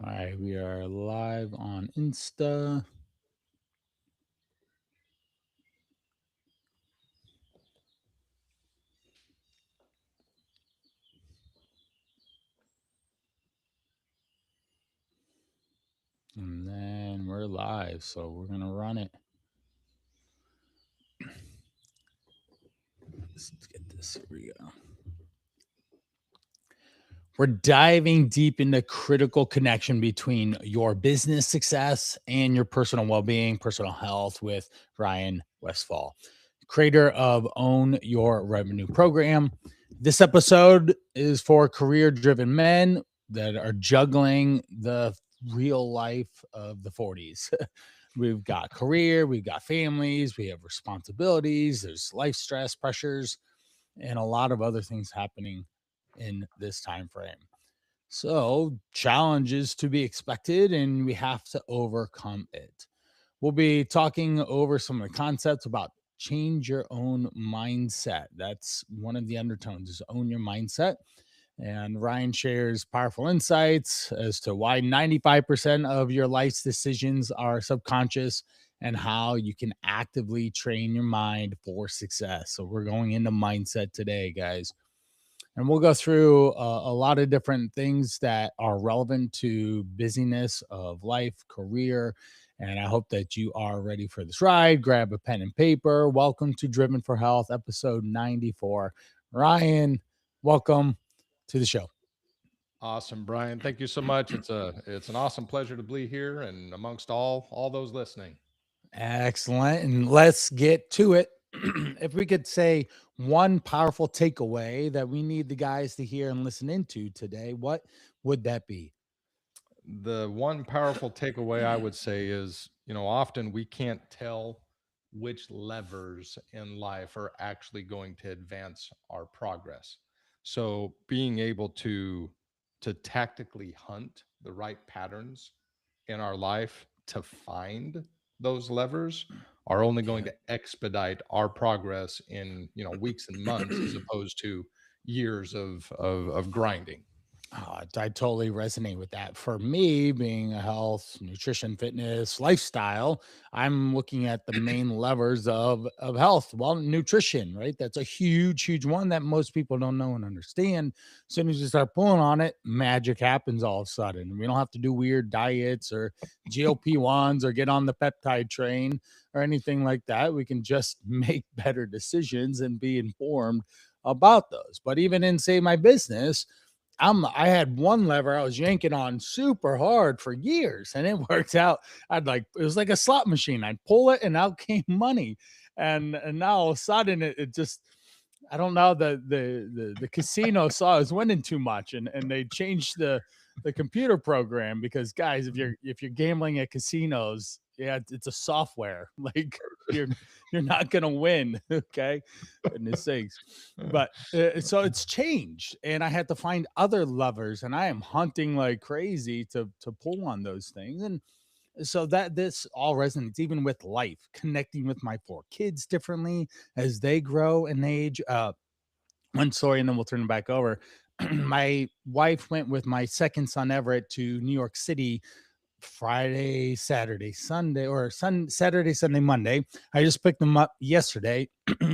All right, we are live on Insta. And then we're live, so we're going to run it. Let's get this. Here we go. We're diving deep into critical connection between your business success and your personal well-being, personal health with Ryan Westfall, creator of Own Your Revenue program. This episode is for career-driven men that are juggling the real life of the 40s. We've got career, we've got families, we have responsibilities, there's life stress, pressures, and a lot of other things happening in this time frame. So, challenges to be expected, and we have to overcome it. We'll be talking over some of the concepts about change your own mindset. That's one of the undertones is own your mindset. And Ryan shares powerful insights as to why 95% of your life's decisions are subconscious and how you can actively train your mind for success. So, we're going into mindset today, guys. And we'll go through a lot of different things that are relevant to busyness of life, career. And I hope that you are ready for this ride. Grab a pen and paper. Welcome to Driven for Health, episode 94. Ryan, welcome to the show. Awesome, Brian. Thank you so much. It's an awesome pleasure to be here and amongst all those listening. Excellent. And let's get to it. If we could say one powerful takeaway that we need the guys to hear and listen into today, what would that be? The one powerful takeaway I would say is, often we can't tell which levers in life are actually going to advance our progress. So being able to tactically hunt the right patterns in our life to find those levers are only going Yeah. to expedite our progress in weeks and months as opposed to years of grinding. I totally resonate with that. For me, being a health, nutrition, fitness lifestyle, I'm looking at the main levers of health. Well, nutrition, right? That's a huge, huge one that most people don't know and understand. As soon as you start pulling on it, magic happens all of a sudden. We don't have to do weird diets or GLP-1s or get on the peptide train or anything like that. We can just make better decisions and be informed about those. But even in, say, my business, I had one lever I was yanking on super hard for years and it worked out. It was like a slot machine. I'd pull it and out came money. And now all of a sudden it just I don't know the casino saw I was winning too much and they changed the computer program because guys, if you're gambling at casinos, yeah, it's a software. Like you're you're not gonna win. Okay. Goodness sakes. But so it's changed, and I had to find other levers, and I am hunting like crazy to pull on those things. And so that this all resonates even with life, connecting with my four kids differently as they grow and age. One story, and then we'll turn it back over. My wife went with my second son Everett to New York City Friday, Saturday, Sunday, or Saturday, Sunday, Monday. I just picked them up yesterday,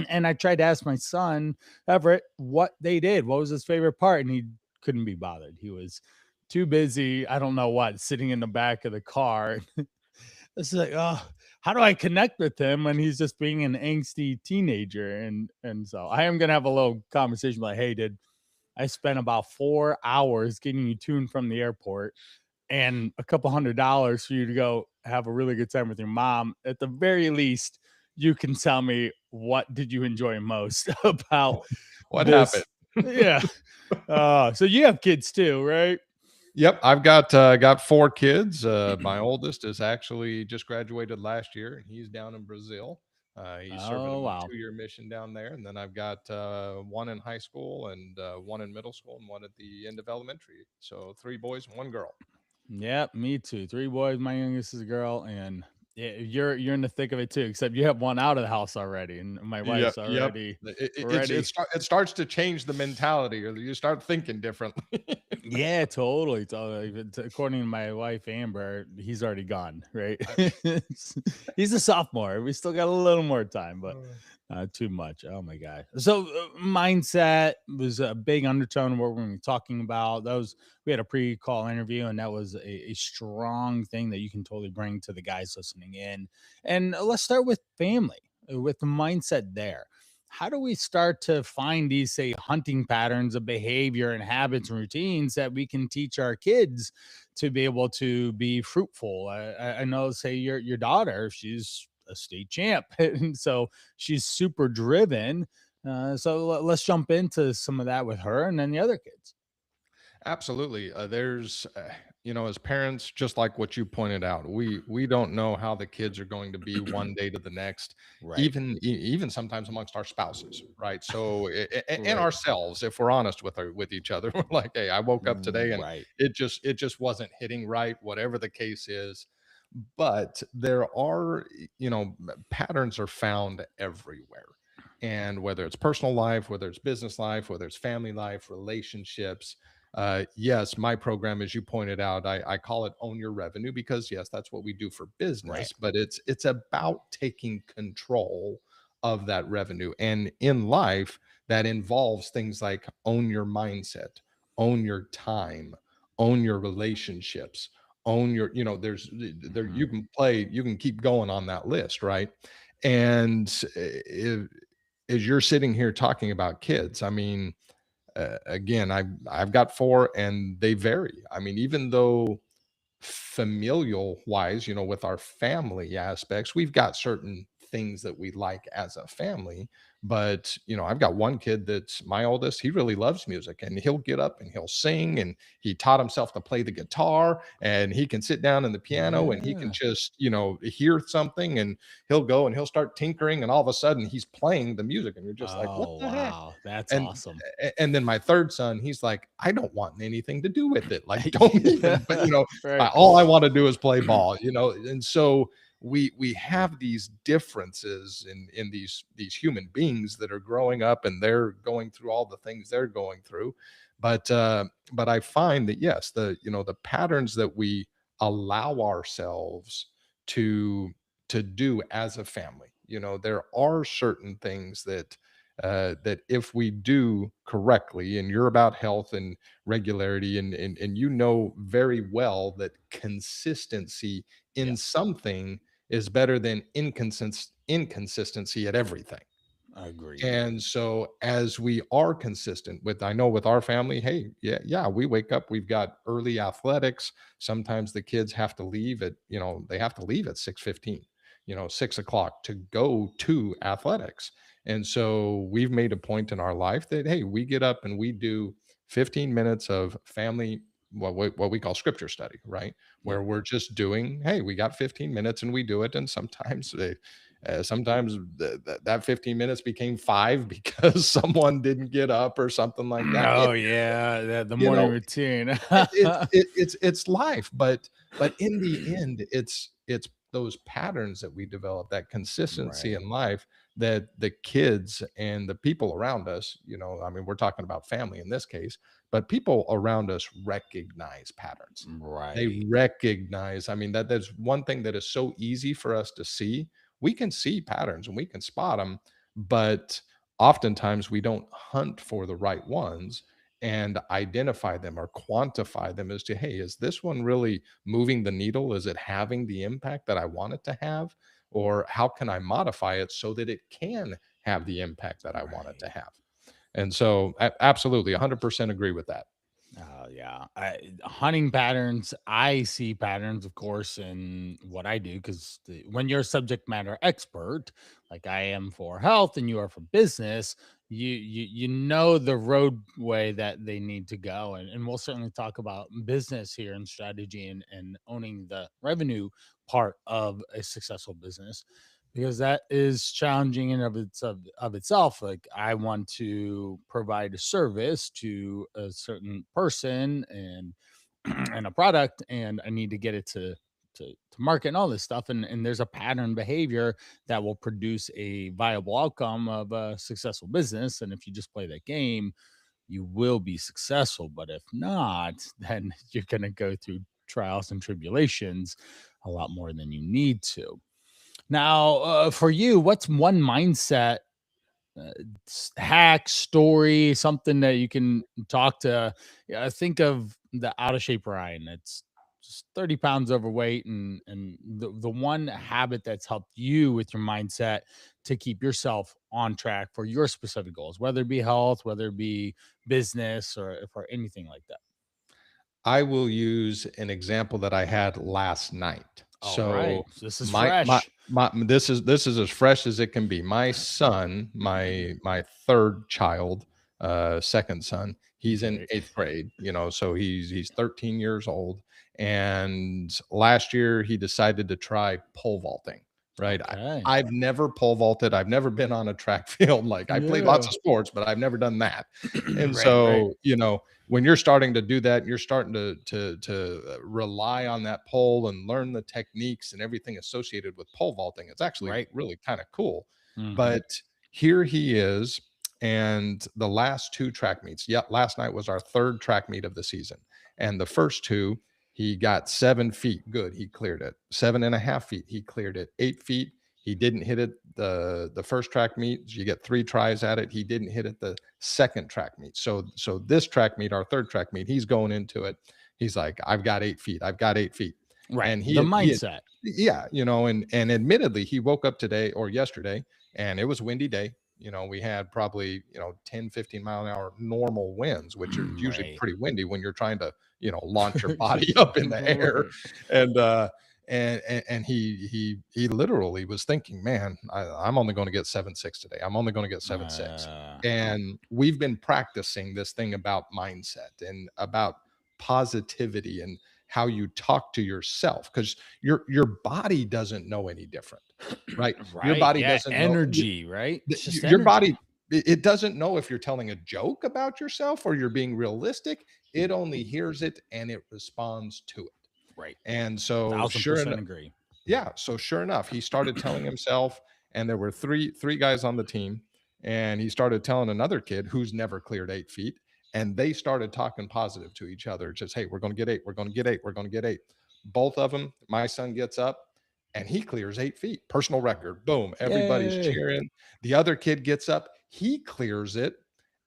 and I tried to ask my son Everett what they did. What was his favorite part, and he couldn't be bothered. He was too busy. I don't know what, sitting in the back of the car. It's like, oh, how do I connect with him when he's just being an angsty teenager? And so I am gonna have a little conversation like, hey, did I spent about 4 hours getting you tuned from the airport and a couple $100 for you to go have a really good time with your mom. At the very least, you can tell me what did you enjoy most about What happened? this. Yeah. So you have kids too, right? Yep, I've got four kids. My oldest is actually just graduated last year, and he's down in Brazil. He's serving a Oh wow. 2-year mission down there, and then I've got one in high school and one in middle school and one at the end of elementary. So three boys and one girl. Yep, me too. Three boys. My youngest is a girl, and yeah, you're in the thick of it too. Except you have one out of the house already, and my Yep, wife's yep. already It ready. starts to change the mentality, or you start thinking differently. Yeah, totally, totally. According to my wife Amber, he's already gone, right? I- He's a sophomore. We still got a little more time, but uh, not too much. Oh my god. So mindset was a big undertone of what we're going to be talking about. That was we had a pre-call interview, and that was a strong thing that you can totally bring to the guys listening in. And let's start with family, with the mindset there. How do we start to find these, say, hunting patterns of behavior and habits and routines that we can teach our kids to be able to be fruitful? I know, say, your daughter, she's a state champ, and so she's super driven. So let's jump into some of that with her and then the other kids. Absolutely. As parents, just like what you pointed out, we don't know how the kids are going to be one day to the next, Right, even sometimes amongst our spouses, right? So, and right, ourselves, if we're honest with each other, we're like, hey, I woke up today and right. it just wasn't hitting right, whatever the case is. But there are, patterns are found everywhere. And whether it's personal life, whether it's business life, whether it's family life, relationships, yes, my program, as you pointed out, I call it Own Your Revenue because yes, that's what we do for Right. business, but it's about taking control of that revenue. And in life, that involves things like own your mindset, own your time, own your relationships, own your, there Mhm. you can keep going on that list, right? And as you're sitting here talking about kids, I mean, again, I've got 4 and they vary. I mean, even though familial wise, with our family aspects, we've got certain things that we like as a family. But, I've got one kid that's my oldest. He really loves music and he'll get up and he'll sing and he taught himself to play the guitar and he can sit down in the piano and he can Yeah. just, hear something and he'll go and he'll start tinkering and all of a sudden he's playing the music and you're just like, what Oh, the heck? wow. That's And awesome. and then my 3rd son, he's like, I don't want anything to do with it. Like, don't even, but Right. all I want to do is play ball. And so we have these differences in these human beings that are growing up and they're going through all the things they're going through. But I find that yes, the patterns that we allow ourselves to to do as a family, there are certain things that if we do correctly, and you're about health and regularity, and you know very well that consistency in Yeah. something is better than inconsistency at everything. Agreed. And so as we are consistent with, I know with our family, hey, yeah, we wake up, we've got early athletics. Sometimes the kids have to leave at, they have to leave at 6:15, 6 o'clock to go to athletics. And so we've made a point in our life that, hey, we get up and we do 15 minutes of family, what we call scripture study, right? Yeah. Where we're just doing, hey, we got 15 minutes and we do it. And sometimes that 15 minutes became 5 because someone didn't get up or something like that. Oh, yeah. The You morning know, routine. it's life, but in the end, it's those patterns that we develop, that consistency Right. in life that the kids and the people around us, I mean, we're talking about family in this case, but people around us recognize patterns. They Right. recognize, I mean, that's one thing that is so easy for us to see. We can see patterns and we can spot them, but oftentimes we don't hunt for the right ones and identify them or quantify them as to, hey, is this one really moving the needle? Is it having the impact that I want it to have? Or how can I modify it so that it can have the impact that I want it to Right. have? And so, absolutely, 100% agree with that. Oh yeah, hunting patterns. I see patterns, of course, in what I do because when you're a subject matter expert, like I am for health and you are for business, you know the roadway that they need to go, and we'll certainly talk about business here and strategy and owning the revenue part of a successful business because that is challenging in of itself. Like I want to provide a service to a certain person and and a product, and I need to get it to market and all this stuff. And there's a pattern behavior that will produce a viable outcome of a successful business. And if you just play that game, you will be successful. But if not, then you're going to go through trials and tribulations a lot more than you need to. Now, for you, what's one mindset uh, hack, story, something that you can talk to? Think of the out of shape Ryan. That's just 30 pounds overweight, and the one habit that's helped you with your mindset to keep yourself on track for your specific goals, whether it be health, whether it be business, or for anything like that. I will use an example that I had last night. All right, So this is my fresh. this is as fresh as it can be. My son, my third child, second son, he's in Right. 8th grade, so he's 13 years old. And last year he decided to try pole vaulting, right? Okay. I've never pole vaulted. I've never been on a track field. Like, I played lots Yeah. of sports, but I've never done that. And Right. Right. so, when you're starting to do that, you're starting to rely on that pole and learn the techniques and everything associated with pole vaulting. It's actually Right. really kind of cool. Hmm. But here he is, and the last two track meets. Yeah, last night was our third track meet of the season, and the first two he got 7 feet. Good, he cleared it. 7.5 feet, he cleared it. 8 feet, he didn't hit it the first track meet. You get 3 tries at it. He didn't hit it the second track meet. So this track meet, our third track meet, he's going into it. He's like, I've got 8 feet. I've got 8 feet. Right. And The he had, mindset. yeah, and admittedly, he woke up today or yesterday, and it was a windy day. We had probably, 10, 15 mile an hour normal winds, which are usually Right. pretty windy when you're trying to, launch your body up in the air. Right. And and he literally was thinking, man, I'm only going to get 7.6 today. I'm only going to get 7.6. Uh, And we've been practicing this thing about mindset and about positivity and how you talk to yourself, because your body doesn't know any different, right? Your right. body Yeah. doesn't know. Energy. Right. It's just Your body, energy. it doesn't know if you're telling a joke about yourself or you're being realistic. It only hears it and it responds to it. Right. And so Thousand percent agree. yeah, so sure enough, he started telling himself, and there were three guys on the team, and he started telling another kid who's never cleared 8 feet, and they started talking positive to each other. Just, hey, we're going to get 8, we're going to get 8, we're going to get 8. Both of them, my son gets up and he clears 8 feet, personal record. Boom, everybody's Yay. cheering. The other kid gets up, he clears it,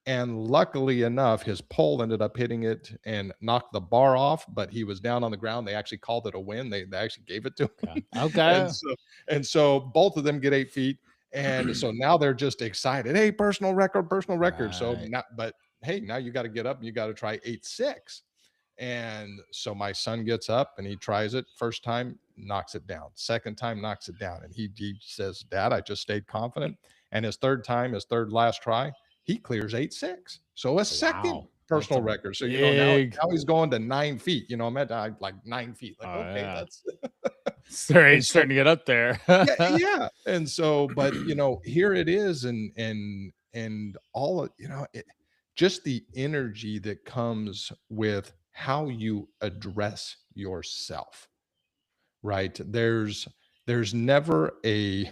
and luckily enough, his pole ended up hitting it and knocked the bar off, but he was down on the ground. They actually called it a win. They actually gave it to Okay. him. Okay. And so both of them get 8 feet. And so now they're just excited. Hey, personal record, personal record. So Right. now, but hey, now you got to get up and you got to try 8.6. And so my son gets up and he tries it. First time, knocks it down. Second time, knocks it down. And he says, Dad, I just stayed confident. And his third time, his third last try, he clears 8.6. So a second Wow. That's personal a record. So, big. now he's going to 9 feet. I'm at like 9 feet. Like, Oh okay, yeah. that's and so Starting to get up there. yeah, yeah. And so, but here it is, and all of just the energy that comes with how you address yourself, right? There's never a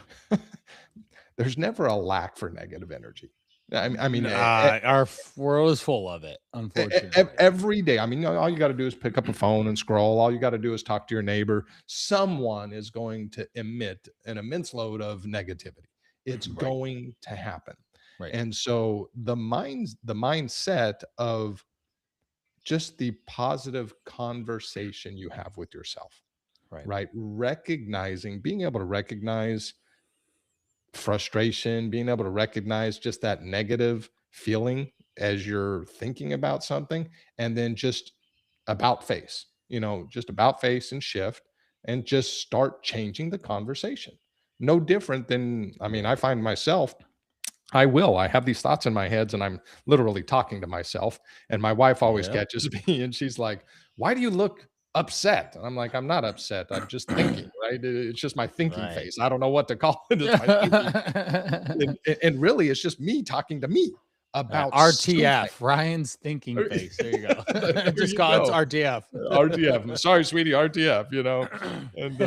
there's never a lack for negative energy. I mean, Our world is full of it, unfortunately. every day. I mean, all you got to do is pick up a phone and scroll. All you got to do is talk to your neighbor. Someone is going to emit an immense load of negativity. It's Right. going to happen. Right. And so the mindset of just the positive conversation you have with yourself, Right. right? Being able to recognize frustration, being able to recognize just that negative feeling as you're thinking about something, and then just about face, just about face and shift and just start changing the conversation. No different than, I mean, I find myself, I have these thoughts in my heads and I'm literally talking to myself. And my wife always Yep. catches me and she's like, why do you look upset? And I'm like, I'm not upset. I'm just thinking, right? It's just my thinking Right. face. I don't know what to call it. It's my thinking. And really, it's just me talking to me about something. RTF, Ryan's thinking face. There you go. There Just you call it go. RTF. RTF. Sorry, sweetie, RTF, and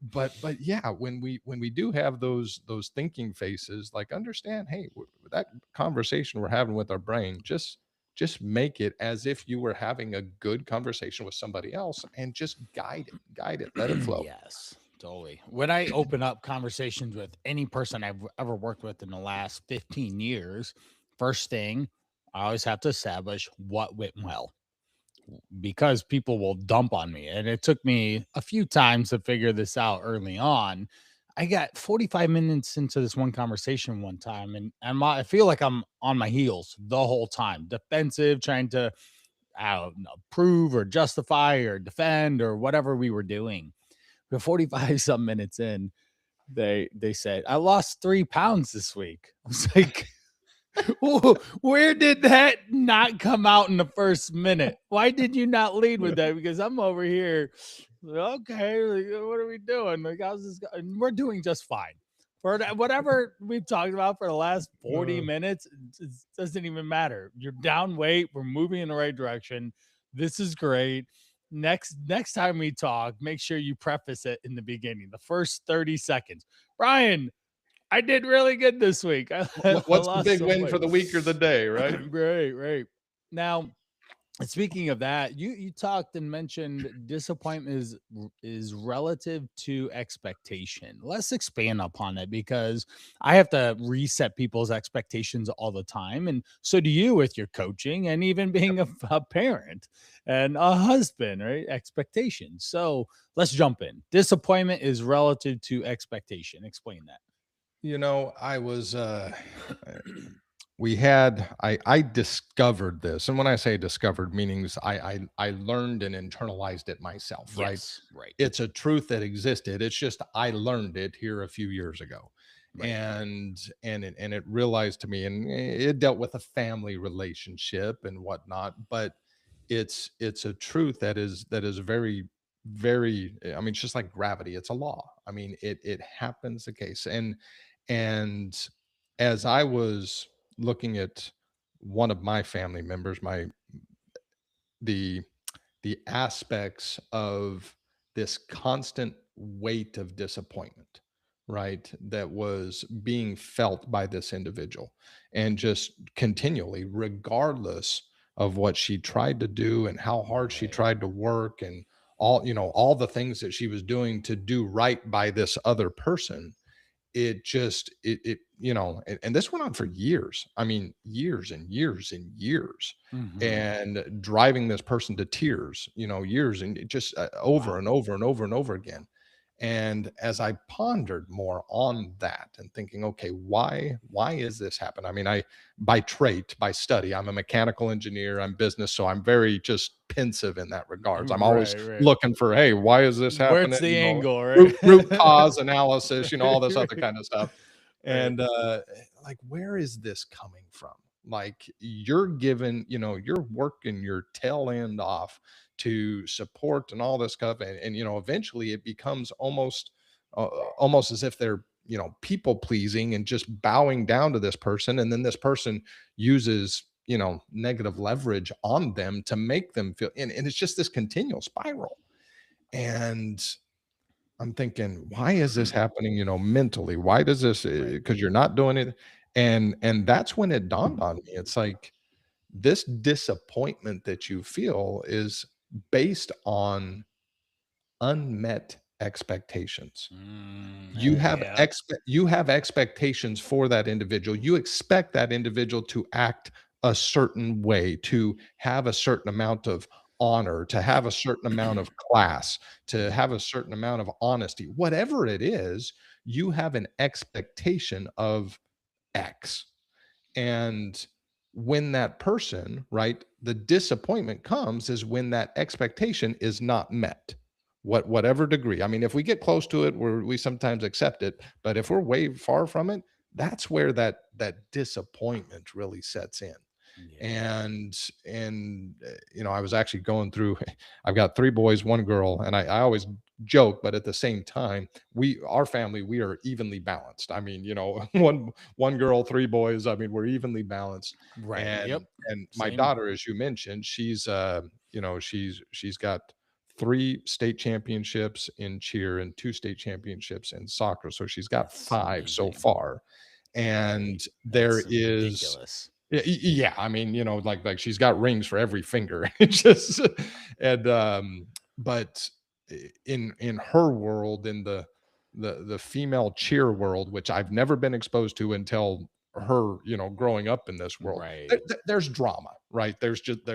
but yeah, when we do have those thinking faces, like, understand, hey, that conversation we're having with our brain, just make it as if you were having a good conversation with somebody else, and just guide it, let it flow. Yes, totally. When I open up conversations with any person I've ever worked with in the last 15 years, first thing, I always have to establish what went well because people will dump on me. And it took me a few times to figure this out early on. I got 45 minutes into this one conversation one time, and I feel like I'm on my heels the whole time, defensive, trying to, I don't know, prove or justify or defend or whatever we were doing. But 45 some minutes in, they said, "I lost 3 pounds this week." I was like, where did that not come out in the first minute? Why did you not lead with that? Because I'm over here, okay, like, what are we doing? Like, how's this going? We're doing just fine. For whatever we've talked about for the last 40 Uh, minutes, it doesn't even matter. You're down weight. We're moving in the right direction. This is great. Next time we talk, make sure you preface it in the beginning, the first 30 seconds. Brian, I did really good this week. I what's the lost big some win for weight. the week or the day, right? Right, right. Now, speaking of that, you talked and mentioned disappointment is relative to expectation. Let's expand upon it because I have to reset people's expectations all the time, and so do you with your coaching and even being a parent and a husband, right? Expectations. So let's jump in. Disappointment is relative to expectation. Explain that. I was we had I discovered this, and when I say discovered, meanings I learned and internalized it myself, right? Yes, right, It's a truth that existed. It's just I learned it here a few years ago. right. And it realized to me, and it dealt with a family relationship and whatnot, but it's a truth that is very, very, I mean, it's just like gravity. It's a law. I mean, it happens the case. And as I was looking at one of my family members, the the aspects of this constant weight of disappointment, right? That was being felt by this individual, and just continually, regardless of what she tried to do and how hard she Right. tried to work, and all the things that she was doing to do right by this other person, it just and this went on for years. I mean, years and years and years, Mhm. and driving this person to tears, years, and it just over Wow. and over and over and over again. And as I pondered more on that and thinking, okay, why is this happen? I mean, by trait, by study, I'm a mechanical engineer, I'm business, so I'm very just pensive in that regards. I'm always Right, right. looking for, hey, why is this Where's happening? the angle, root right? root cause analysis, all this other kind of stuff. Right. And like, where is this coming from? Like, you're given, you're working your tail end off to support and all this stuff, and eventually it becomes almost as if they're people pleasing and just bowing down to this person, and then this person uses negative leverage on them to make them feel, and it's just this continual spiral. And I'm thinking, why is this happening, mentally? Why does this, Right. because you're not doing it. And that's when it dawned on me. It's like, this disappointment that you feel is based on unmet expectations. You have Yeah. you have expectations for that individual. You expect that individual to act a certain way, to have a certain amount of honor, to have a certain amount of class, to Yeah. have a certain amount of honesty. Whatever it is, you have an expectation of X. And when that person, right, the disappointment comes is when that expectation is not met. Whatever degree. I mean, if we get close to it, we sometimes accept it, but if we're way far from it, that's where that disappointment really sets in. Yeah. And I was actually going through, I've got 3 boys, 1 girl, and I always joke, but at the same time, our family, we are evenly balanced. I mean, one girl, 3 boys, I mean, we're evenly balanced. Right. Yep. And my Same. daughter, as you mentioned, she's got 3 state championships in cheer and 2 state championships in soccer. So she's got That's 5 so amazing. far. Right. And there That's is ridiculous. yeah, I mean, like she's got rings for every finger. It just and but in her world, in the female cheer world, which I've never been exposed to until her, growing up in this world, Right. there's drama, right? There's just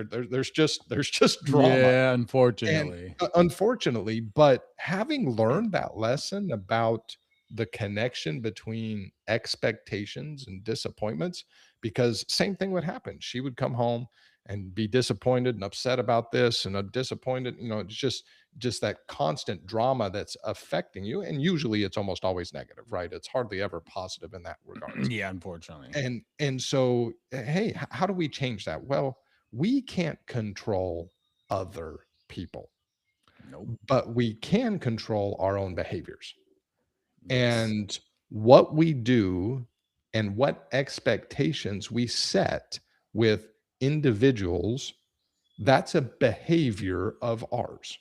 drama. Yeah, And unfortunately. unfortunately, but having learned that lesson about the connection between expectations and disappointments, because same thing would happen. She would come home and be disappointed and upset about this and disappointed, it's just that constant drama that's affecting you. And usually it's almost always negative, right? It's hardly ever positive in that regards. Yeah, unfortunately. And so, hey, how do we change that? Well, we can't control other people, Nope. but we can control our own behaviors. Yes. And what we do and what expectations we set with individuals, that's a behavior of ours.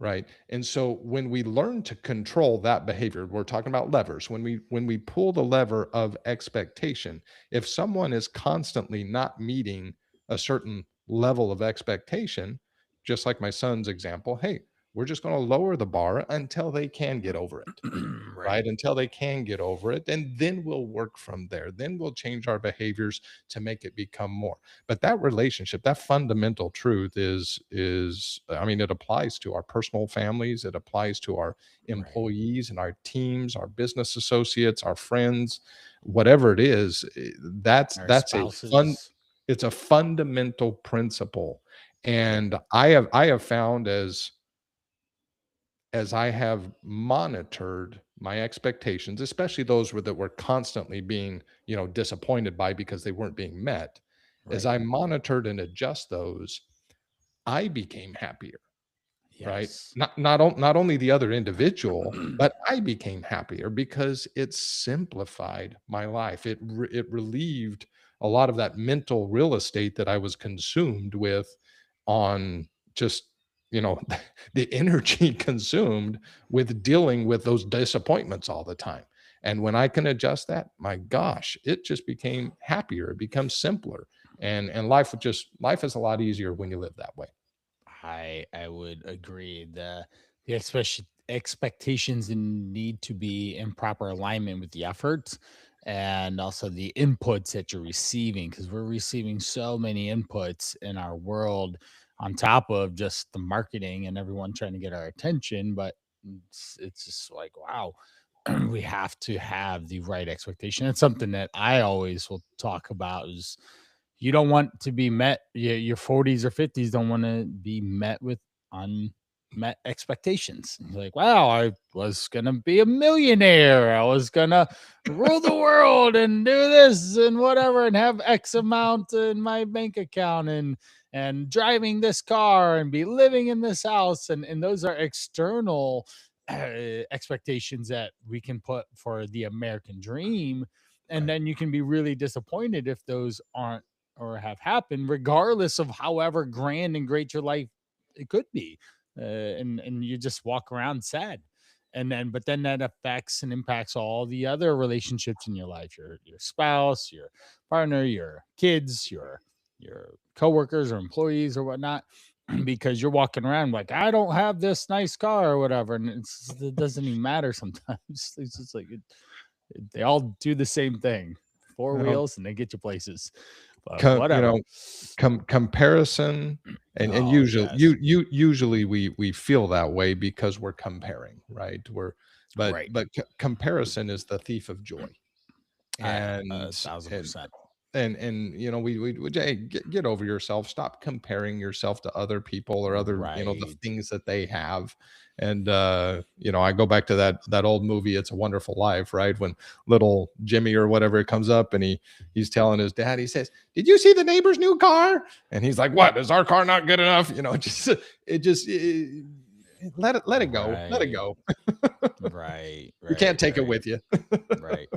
Right. And so when we learn to control that behavior, we're talking about levers. When we pull the lever of expectation, if someone is constantly not meeting a certain level of expectation, just like my son's example, hey, we're just going to lower the bar until they can get over it, right? Right. Until they can get over it. And then we'll work from there. Then we'll change our behaviors to make it become more. But that relationship, that fundamental truth is I mean, it applies to our personal families, it applies to our Right. employees and our teams, our business associates, our friends, whatever it is, that's Our that's a fun spouses. it's a fundamental principle. Yep. And I have found as I have monitored my expectations, especially those that were constantly being, disappointed by because they weren't being met, as Right. I monitored and adjust those, I became happier, right? Yes. Not only the other individual, but I became happier because it simplified my life. It relieved a lot of that mental real estate that I was consumed with on just, you know, the energy consumed with dealing with those disappointments all the time. And when I can adjust that, my gosh, it just became happier. It becomes simpler. And life is a lot easier when you live that way. I would agree. The expectations need to be in proper alignment with the efforts and also the inputs that you're receiving, because we're receiving so many inputs in our world on top of just the marketing and everyone trying to get our attention. But it's just like, wow, we have to have the right expectation. It's something that I always will talk about is you don't want to be met your 40s or 50s don't want to be met with unmet expectations. You're like, wow, I was gonna be a millionaire, I was gonna rule the world and do this and whatever and have X amount in my bank account and driving this car and be living in this house, and those are external expectations that we can put for the American dream. And Right. then you can be really disappointed if those aren't or have happened, regardless of however grand and great your life it could be. And you just walk around sad. And then, but then that affects and impacts all the other relationships in your life, your spouse, your partner, your kids, your coworkers or employees or whatnot, because you're walking around like, I don't have this nice car or whatever. And it doesn't even matter sometimes. It's just like they all do the same thing, four Well, wheels, and they get you places. But co- you whatever. know, comparison, and Oh, usually yes. usually we feel that way because we're comparing, right? Right. But comparison is the thief of joy. I And 1,000%. and we hey, get over yourself, stop comparing yourself to other people or other, the Right. things that they have. And I go back to that old movie It's a Wonderful Life, right? When little Jimmy or whatever comes up and he's telling his dad, he says, did you see the neighbor's new car? And he's like, what, is our car not good enough? Let it go, let it Right. go. Right. You can't Right. take it Right. with you. Right.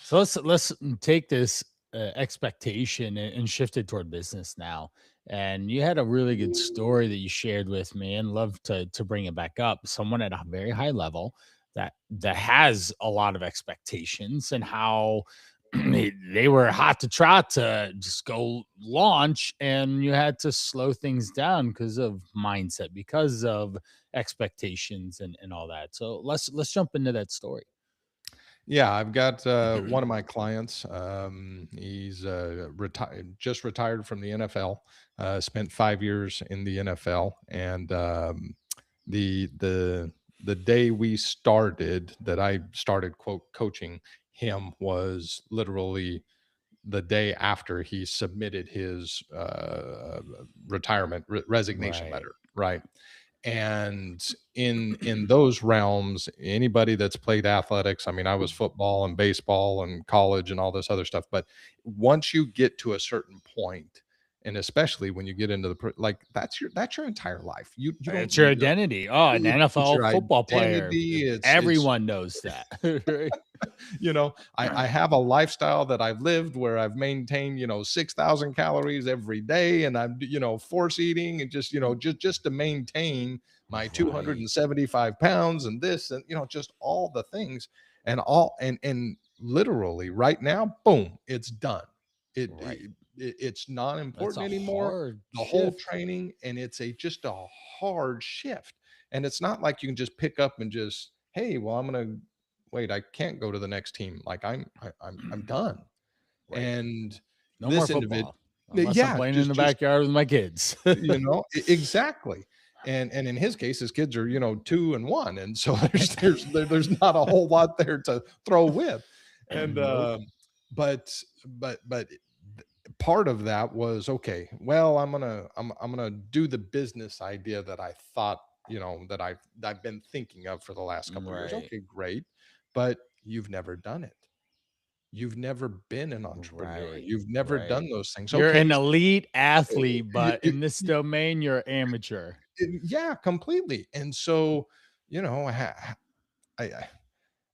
So let's take this expectation and shift it toward business now. And you had a really good story that you shared with me, and love to bring it back up. Someone at a very high level that has a lot of expectations, and how they were hot to trot to just go launch, and you had to slow things down because of mindset, because of expectations, and all that. So let's jump into that story. Yeah, I've got one of my clients. He's retired, just retired from the NFL. Spent 5 years in the NFL, and the the the day we started, that I started quote coaching him, was literally the day after he submitted his retirement resignation Right. letter. Right. And in those realms, anybody that's played athletics, I mean, I was football and baseball and college and all this other stuff, but once you get to a certain point, and especially when you get into the like, that's your entire life. You don't It's your you know, identity. Oh, an it's NFL your football player. identity. It's Everyone knows that. Right? I have a lifestyle that I've lived where I've maintained, 6,000 calories every day, and I'm, force eating, and just, just to maintain my Right. 275 pounds, and this, and, just all the things, and all, and literally right now, boom, it's done. It, Right. it it's That's non-important a anymore. hard The whole shift. training, and it's just a hard shift. And it's not like you can just pick up and just, hey, well, I'm gonna wait, I can't go to the next team. Like I'm done. Right. And No more this individual, football unless I'm yeah, playing in the just backyard with my kids. exactly. And in his case, his kids are 2 and 1, and so there's not a whole lot there to throw with. And Nope. but part of that was, okay, well, I'm gonna do the business idea that I thought, that I've been thinking of for the last couple of years. Right. Okay, great. But you've never done it. You've never been an entrepreneur. Right. You've never Right. done those things. You're Okay. an elite athlete, You, but in this domain, you're amateur. yeah, completely. And so, I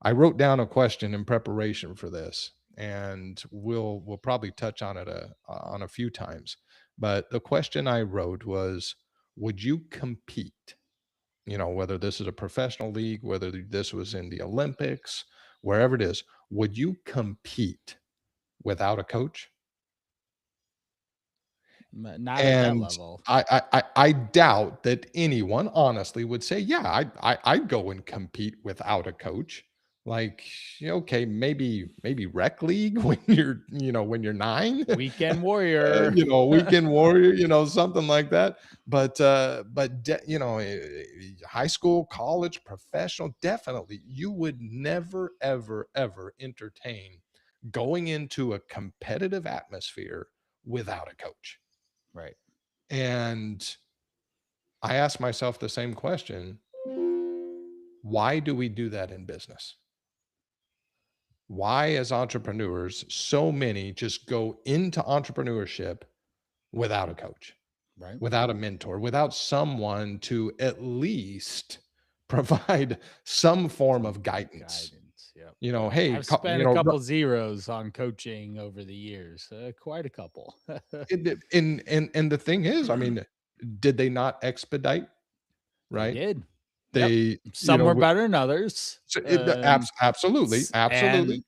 I wrote down a question in preparation for this, and we'll probably touch on it on a few times. But the question I wrote was, would you compete? Whether this is a professional league, whether this was in the Olympics, wherever it is, would you compete without a coach? Not at that And level. I doubt that anyone honestly would say, "Yeah, I'd go and compete without a coach." Like, okay, maybe rec league when you're 9, Weekend warrior. weekend warrior, something like that. But high school, college, professional, definitely, you would never, ever, ever entertain going into a competitive atmosphere without a coach. Right. And I asked myself the same question. Why do we do that in business? Why, as entrepreneurs, so many just go into entrepreneurship without a coach, Right. without a mentor, without someone to at least provide some form Some of guidance? guidance. Yep. Hey, I've spent a couple zeros on coaching over the years. Quite a couple. and the thing is, I mean, did they not expedite, They right? did. Yep. They, Some were better than others. so absolutely, And absolutely.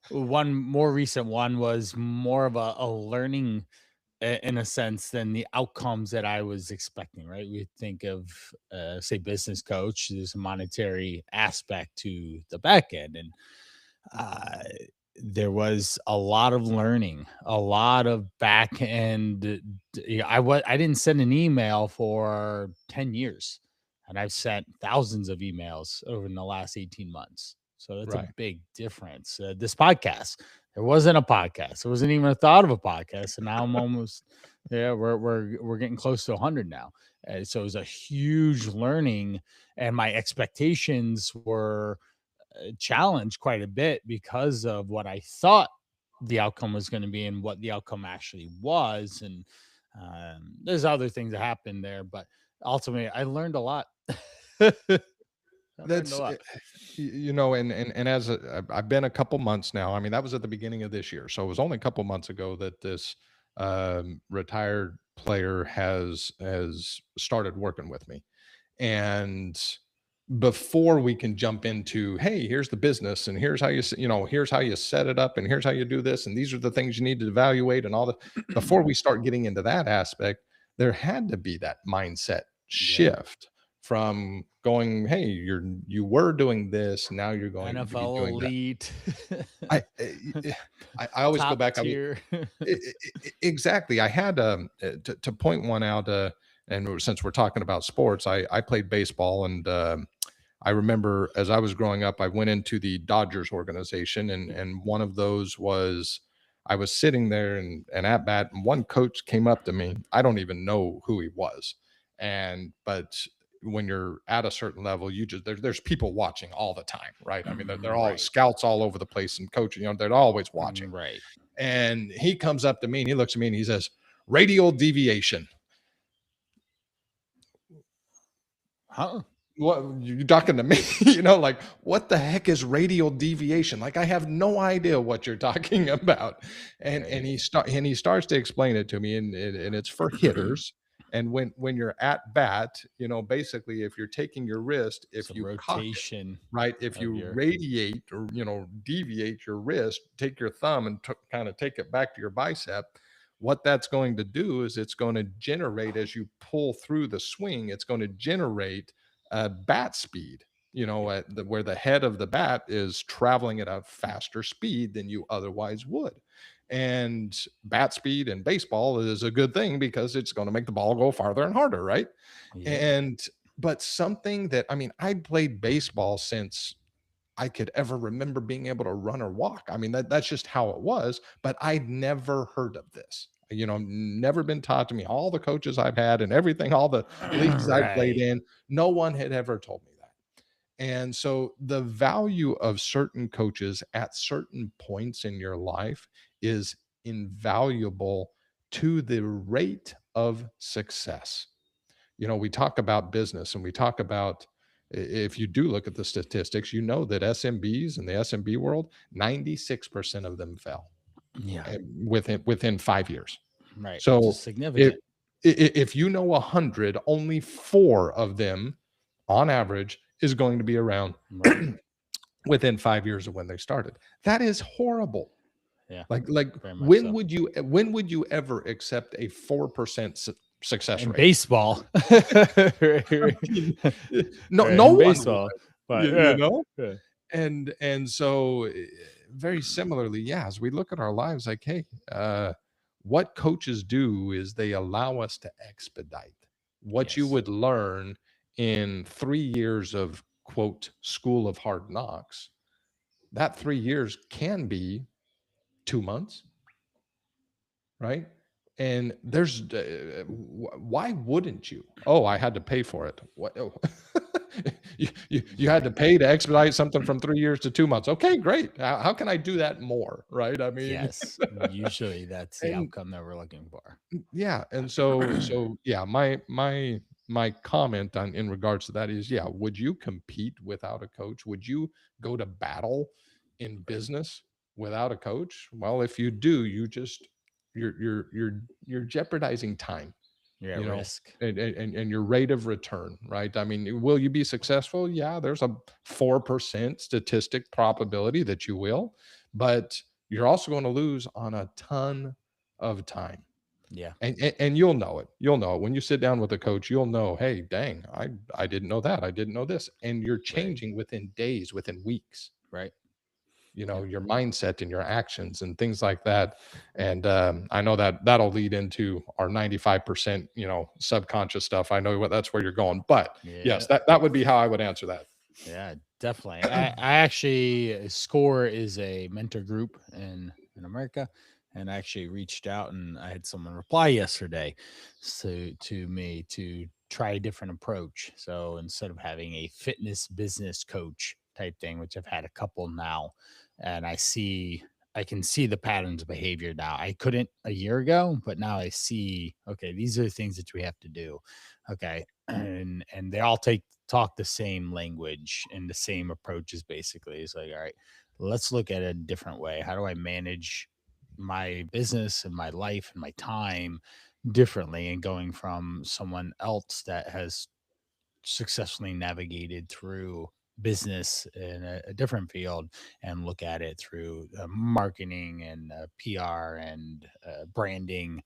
one more recent one was more of a learning, in a sense, than the outcomes that I was expecting. Right. We think of, say, business coach. There's a monetary aspect to the back end. And uh, there was a lot of learning, a lot of back end. I didn't send an email for 10 years, and I've sent thousands of emails over in the last 18 months. So that's a Right. big difference. This podcast, there wasn't a podcast. There wasn't even a thought of a podcast, and now I'm almost, yeah, we're getting close to 100 now. So it was a huge learning, and my expectations were challenged quite a bit because of what I thought the outcome was going to be and what the outcome actually was. And there's other things that happened there, but ultimately, I learned a lot. I learned a That's lot. and as I've been a couple months now. I mean, that was at the beginning of this year, so it was only a couple months ago that this retired player has started working with me. And before we can jump into, hey, here's the business and here's how here's how you set it up and here's how you do this and these are the things you need to evaluate and all that, before we start getting into that aspect, there had to be that mindset Yeah. shift from going, hey, you were doing this, now you're going to be NFL doing that. elite, I I always go top back. tier. Exactly. I had to point one out. And since we're talking about sports, I played baseball, and I remember as I was growing up, I went into the Dodgers organization, and one of those was I was sitting there and at bat, and one coach came up to me. I don't even know who he was, and but when you're at a certain level, you just there's people watching all the time, right? I mean, they're all Right. scouts all over the place and coaching. They're always watching. Right. And he comes up to me and he looks at me and he says, "Radial deviation." Huh? What you talking to me? Like, what the heck is radial deviation? Like, I have no idea what you're talking about. And Right. he starts to explain it to me, and it's for hitters. And when you're at bat, basically, if you're taking your wrist, if Some you cock it, rotation right, if of you your radiate or deviate your wrist, take your thumb and kind of take it back to your bicep, what that's going to do is it's going to generate, as you pull through the swing, it's going to generate bat speed, where the head of the bat is traveling at a faster speed than you otherwise would. And bat speed in baseball is a good thing because it's going to make the ball go farther and harder, right? Yep. And but something that, I mean, I played baseball since I could ever remember being able to run or walk. I mean, that's just how it was, but I'd never heard of this. Never been taught to me. All the coaches I've had and everything, all the leagues I played Right. in, no one had ever told me that. And so the value of certain coaches at certain points in your life is invaluable to the rate of success. We talk about business and we talk about, if you do look at the statistics, that SMBs in the SMB world, 96% of them fell Yeah. within 5 years. Right. Which is So if significant. if 100, only four of them on average is going to be around Right. within 5 years of when they started. That is horrible. Yeah. Like Very much when so. would you ever accept a 4% success In rate? baseball. I Right. mean, no In one would, baseball. But you yeah. know? Yeah. And so, very similarly, yeah, as we look at our lives, like, hey, what coaches do is they allow us to expedite what you Yes. would learn in 3 years of, quote, "school of hard knocks." That 3 years can be 2 months, right? And there's why wouldn't you? Oh, I had to pay for it. What? Oh. You had to pay to expedite something from 3 years to 2 months. Okay, great. How can I do that more? Right? I mean, Yes. Usually that's the and outcome that we're looking for. yeah, and so yeah, my comment on in regards to that is, yeah, would you compete without a coach? Would you go to battle in business without a coach? Well, if you do, you're jeopardizing time, You're at you know, risk. and your rate of return, right? I mean, will you be successful? Yeah, there's a 4% statistic probability that you will, but you're also going to lose on a ton of time. Yeah. And you'll know it. You'll know it. When you sit down with a coach, you'll know, "Hey, dang, I didn't know that. I didn't know this." And you're Right. changing within days, within weeks, Right. Yeah. your mindset and your actions and things like that. And, I know that that'll lead into our 95%, subconscious stuff. I know that's where you're going. But, yes, Yeah. that would be how I would answer that. Yeah, definitely. I actually SCORE is a mentor group in America, and I actually reached out and I had someone reply yesterday to me to try a different approach. So instead of having a fitness business coach type thing, which I've had a couple now, and I can see the patterns of behavior now. I couldn't a year ago, but now I see, okay, these are the things that we have to do. Okay. And they all talk the same language and the same approaches basically. It's like, all right, let's look at it a different way. How do I manage my business and my life and my time differently, and going from someone else that has successfully navigated through business in a different field and look at it through marketing and PR and branding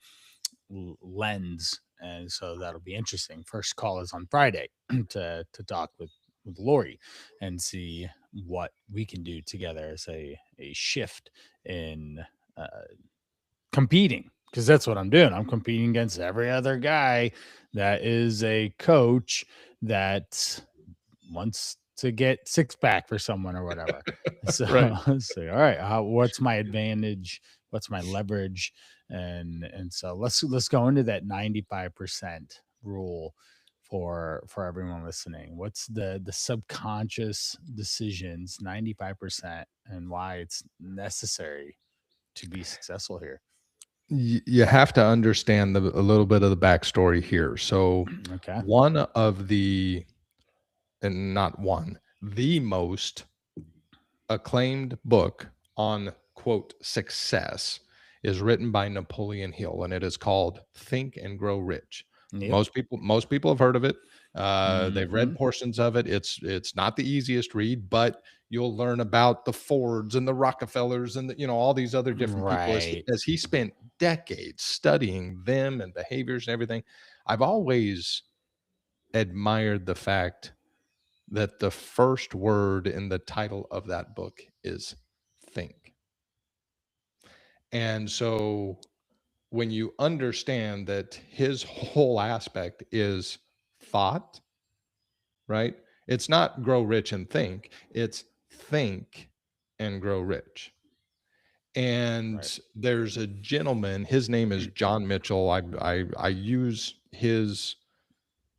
lens. And so that'll be interesting. First call is on Friday to talk with Lori and see what we can do together as a shift in uh, competing, because that's what I'm doing. I'm competing against every other guy that is a coach that wants to get six pack for someone or whatever. So, Right. so all right, what's my advantage? What's my leverage? And so let's go into that 95% rule for everyone listening. What's the subconscious decisions 95% and why it's necessary to be successful here? You have to understand a little bit of the backstory here. So, Okay. one of the, and not one, the most acclaimed book on quote success is written by Napoleon Hill, and it is called Think and Grow Rich. Yep. Most people have heard of it. They've read Hmm. portions of it. It's not the easiest read, but you'll learn about the Fords and the Rockefellers and all these other different people Right. as he spent decades studying them and behaviors and everything. I've always admired the fact that the first word in the title of that book is think. And so when you understand that his whole aspect is thought, right? It's not grow rich and think, it's think and grow rich. Right. And there's a gentleman, his name is John Mitchell. I use his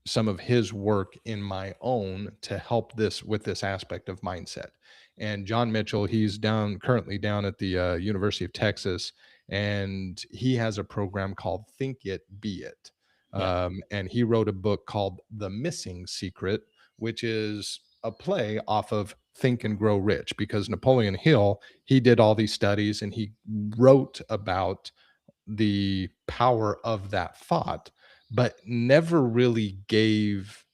some of his work in my own to help this with this aspect of mindset. And John Mitchell, he's currently down at the University of Texas, and he has a program called Think It, Be It. Yeah. And he wrote a book called The Missing Secret, which is a play off of Think and Grow Rich, because Napoleon Hill, he did all these studies and he wrote about the power of that thought, but never really gave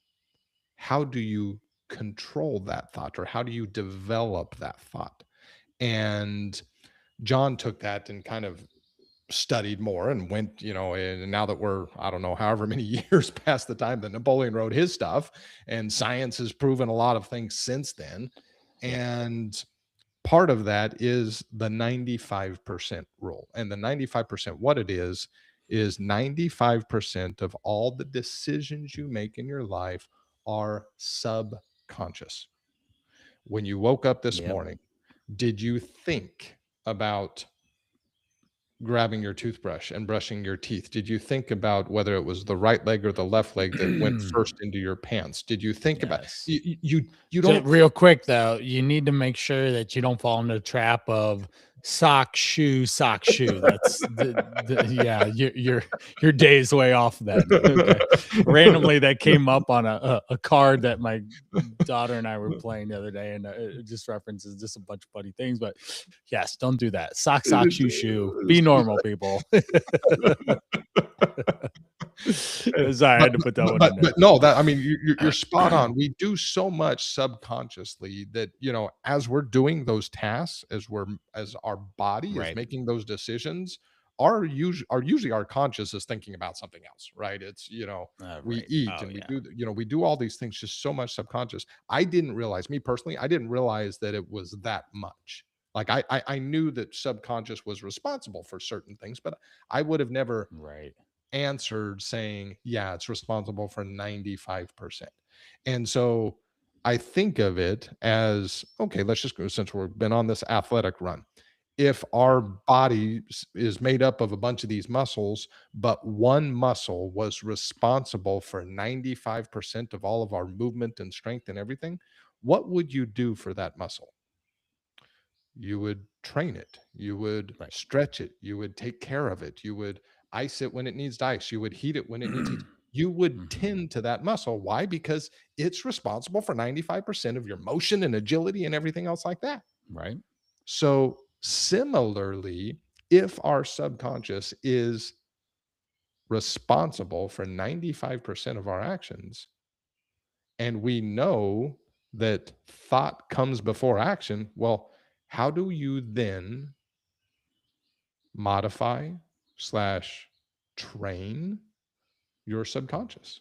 how do you control that thought or how do you develop that thought. And John took that and kind of studied more and went, and now that we're, I don't know, however many years past the time that Napoleon wrote his stuff, and science has proven a lot of things since then. Yeah. And part of that is the 95% rule. And the 95%, what it is 95% of all the decisions you make in your life are subconscious. When you woke up this Yep. morning, did you think about grabbing your toothbrush and brushing your teeth? Did you think about whether it was the right leg or the left leg that went first into your pants? Did you think about Yes. you Just don't real quick though, you need to make sure that you don't fall into the trap of sock, shoe, sock, shoe. That's yeah, your day is way off then. Okay. Randomly that came up on a card that my daughter and I were playing the other day, and it just references just a bunch of funny things. But yes, don't do that. Sock, sock, shoe, shoe. Be normal, people. Sorry, I but had to put that but one but in but there. no, that I mean, you're spot on. We do so much subconsciously that, as we're doing those tasks, as our body is Right. making those decisions, usually our conscious is thinking about something else, right? It's, we Right. eat Oh and we yeah. do, we do all these things just so much subconscious. I didn't realize, me personally, I didn't realize that it was that much. Like I knew that subconscious was responsible for certain things, but I would have never Right. answered saying, yeah, it's responsible for 95%. And so I think of it as, okay, let's just go, since we've been on this athletic run. If Yeah. our body is made up of a bunch of these muscles, but one muscle was responsible for 95% of all of our movement and strength and everything, what would you do for that muscle? You would train it, you would Right. stretch it, you would take care of it, you would ice it when it needs to ice, you would heat it when it needs heat. You would Mhm. tend to that muscle. Why? Because it's responsible for 95% of your motion and agility and everything else like that. Right. So, similarly, if our subconscious is responsible for 95% of our actions, and we know that thought comes before action, well, how do you then modify slash train your subconscious?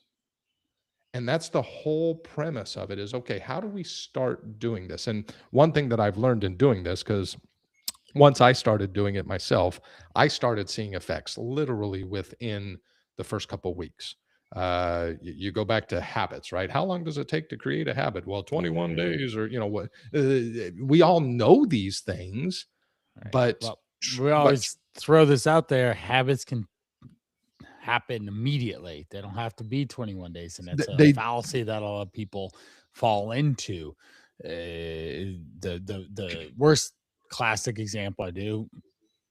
And that's the whole premise of it is, okay, how do we start doing this? And one thing that I've learned in doing this, because once I started doing it myself, I started seeing effects literally within the first couple weeks. You go back to habits, right? How long does it take to create a habit? Well, 21 days, or what? We all know these things, Right. but Well, we but always throw this out there. Habits can happen immediately. They don't have to be 21 days. And that's a they fallacy that a lot of people fall into. The worst classic example I do,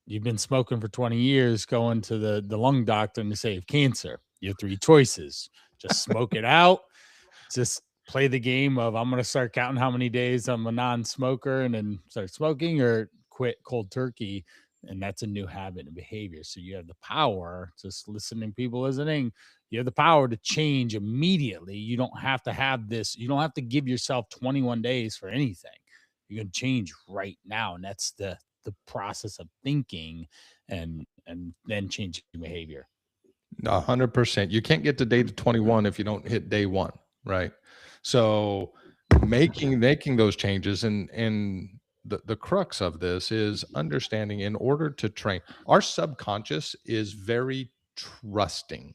you've been smoking for 20 years, going to the lung doctor and to save cancer. You have three choices: just smoke it out, just play the game of I'm going to start counting how many days I'm a non-smoker and then start smoking, or quit cold turkey. And that's a new habit and behavior. So you have the power, just listening, people listening, you have the power to change immediately. You don't have to have this, you don't have to give yourself 21 days for anything. You can change right now. And that's the process of thinking and then changing behavior. 100%. You can't get to day 21 if you don't hit day one, right? So making those changes, and the crux of this is understanding, in order to train our subconscious is very trusting.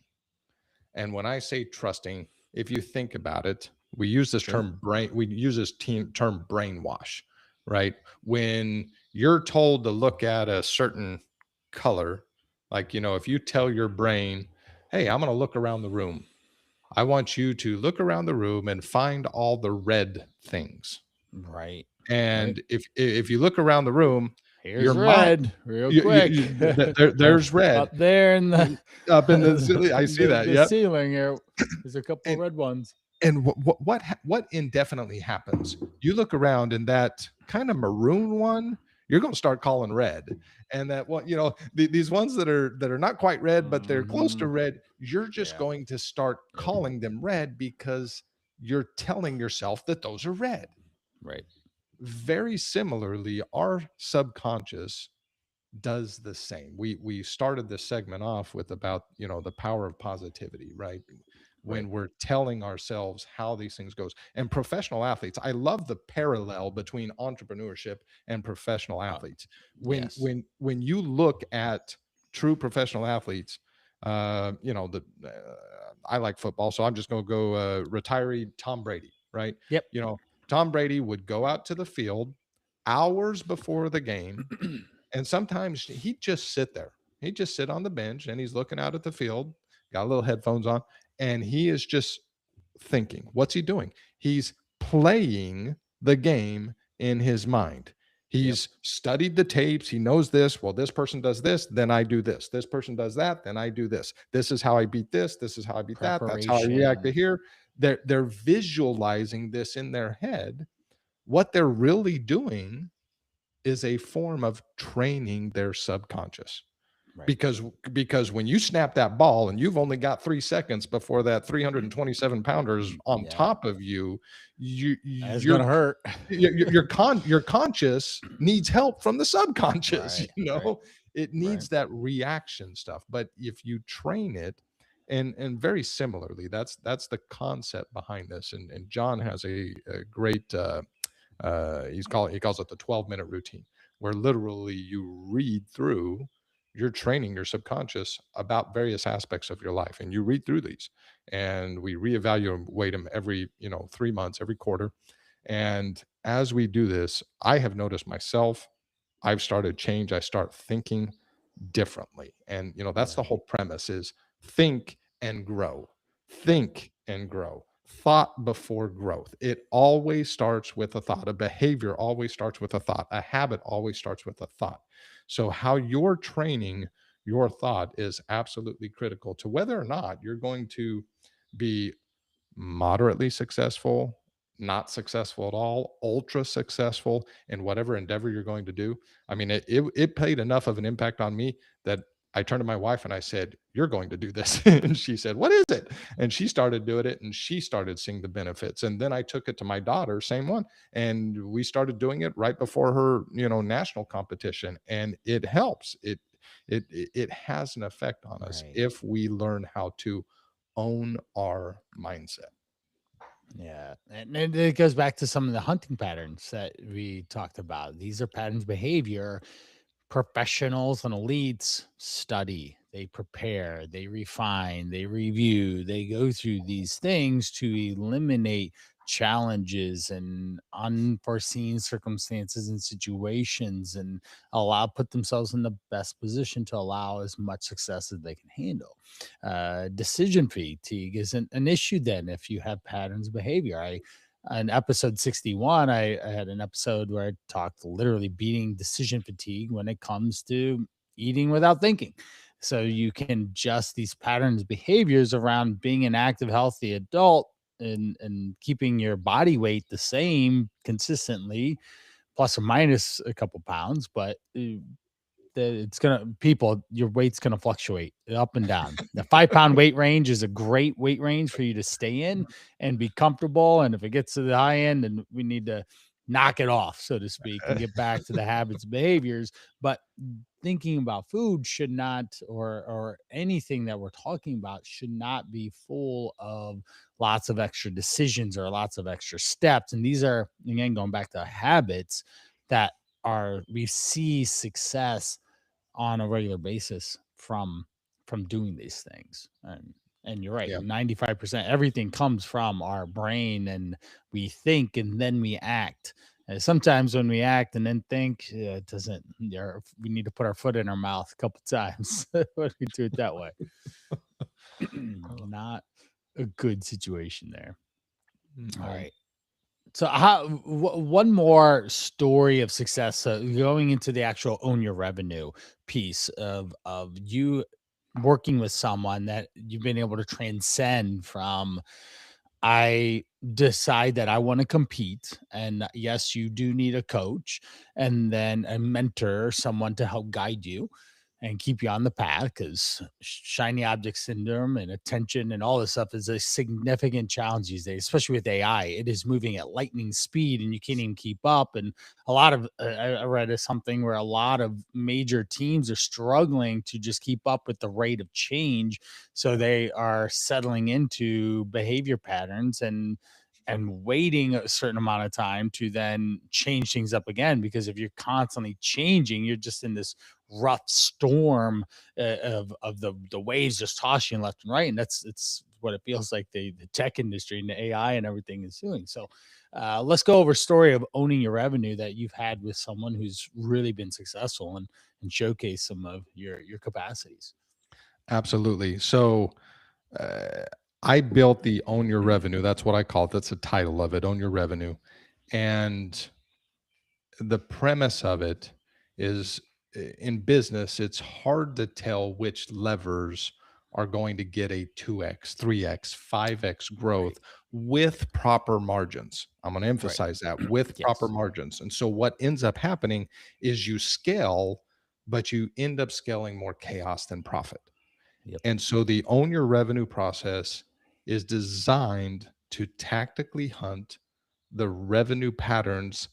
And when I say trusting, if you think about it, we use this Sure. term brain, we use this term brainwash, right? When you're told to look at a certain color, like, if you tell your brain, hey, I'm going to look around the room, I want you to look around the room and find all the red things. Right. Right. And if you look around the room, your Here's mind, red real quick. Up there's red up there in the up in the ceiling. I see that. the Yep. ceiling here. There's a couple And red ones. what indefinitely happens? You look around, and that kind of maroon one, you're going to start calling red. And that what these ones that are not quite red, but they're close to Mhm. red, you're just Yeah. going to start Yep. calling them red because you're telling yourself that those are red. Right. Very similarly, our subconscious does the same. We started this segment off with about, the power of positivity, right? Right. When we're telling ourselves how these things goes. And professional athletes, I love the parallel between entrepreneurship and professional athletes. When Yes. when when you look at true professional athletes, I like football, so I'm just going to go retiree Tom Brady, right? Yep. You know, Tom Brady would go out to the field hours before the game, and sometimes he'd just sit there. He'd just sit on the bench and he's looking out at the field, got little headphones on, and he is just thinking. What's he doing? He's playing the game in his mind. Yep. He's studied the tapes. He knows this. Well, this person does this, then I do this. This person does that, then I do this. This is how I beat this. This is how I beat that. That's how I react to Preparation. here. They're visualizing this in their head. What they're really doing is a form of training their subconscious, Right. because when you snap that ball and you've only got 3 seconds before that 327 pounder is on Yeah. top of you, you That's your gonna hurt. your conscious needs help from the subconscious. Right. Right. It Right. needs that reaction stuff. But if you train it, and very similarly, that's the concept behind this. And John has a great he calls it the 12-minute routine, where literally you read through, you're training your subconscious about various aspects of your life, and you read through these, and we reevaluate them every 3 months, every quarter. And as we do this, I have noticed myself, I've started change. I start thinking differently. And that's the Right. whole premise is think and grow. Think and grow. Thought before growth. It always starts with a thought. A behavior always starts with a thought. A habit always starts with a thought. So how you're training your thought is absolutely critical to whether or not you're going to be moderately successful, not successful at all, ultra successful in whatever endeavor you're going to do. I mean, it played enough of an impact on me that I turned to my wife and I said, "You're going to do this." And she said, "What is it?" And she started doing it and she started seeing the benefits. And then I took it to my daughter, same one. And we started doing it right before her, national competition. And it helps. It has an effect on us Right. if we learn how to own our mindset. Yeah. And it goes back to some of the hunting patterns that we talked about. These are patterns of behavior professionals and elites study, they prepare, they refine, they review, they go through these things to eliminate challenges and unforeseen circumstances and situations and put themselves in the best position to allow as much success as they can handle. Decision fatigue isn't an issue then if you have patterns of behavior. On episode 61, I had an episode where I talked literally beating decision fatigue when it comes to eating without thinking. So you can adjust these patterns, behaviors around being an active, healthy adult and keeping your body weight the same consistently, plus or minus a couple pounds, but it's gonna people your weight's gonna fluctuate up and down. The 5 pound weight range is a great weight range for you to stay in and be comfortable. And if it gets to the high end, then we need to knock it off, so to speak, and get back to the habits and behaviors. But thinking about food should not, or anything that we're talking about should not be full of lots of extra decisions or lots of extra steps. And these are, again, going back to habits that are we see success on a regular basis from doing these things. And you're right, Yeah. 95% everything comes from our brain, and we think and then we act. And sometimes when we act and then think, it doesn't, we need to put our foot in our mouth a couple times when we do it that way. Not a good situation there. All No. right. So, one more story of success, going into the actual own your revenue piece of you working with someone that you've been able to transcend from. I decide that I want to compete, and yes, you do need a coach, and then a mentor, someone to help guide you and keep you on the path, because shiny object syndrome and attention and all this stuff is a significant challenge these days, especially with AI. It is moving at lightning speed and you can't even keep up. And a lot of, I read something where a lot of major teams are struggling to just keep up with the rate of change. So they are settling into behavior patterns and waiting a certain amount of time to then change things up again, because if you're constantly changing, you're just in this rough storm of the waves just tossing you left and right. And it's what it feels like the tech industry and the AI and everything is doing. So let's go over a story of owning your revenue that you've had with someone who's really been successful, and showcase some of your capacities. Absolutely. So uh, I built the Own Your Revenue. That's what I call it. That's the title of it, Own Your Revenue. And the premise of it is, in business, it's hard to tell which levers are going to get a 2x, 3x, 5x Right. growth with proper margins. I'm going to Right. emphasize that, with proper Yes. margins. And so what ends up happening is you scale, but you end up scaling more chaos than profit. Yep. And so the Own Your Revenue process is designed to tactically hunt the revenue patterns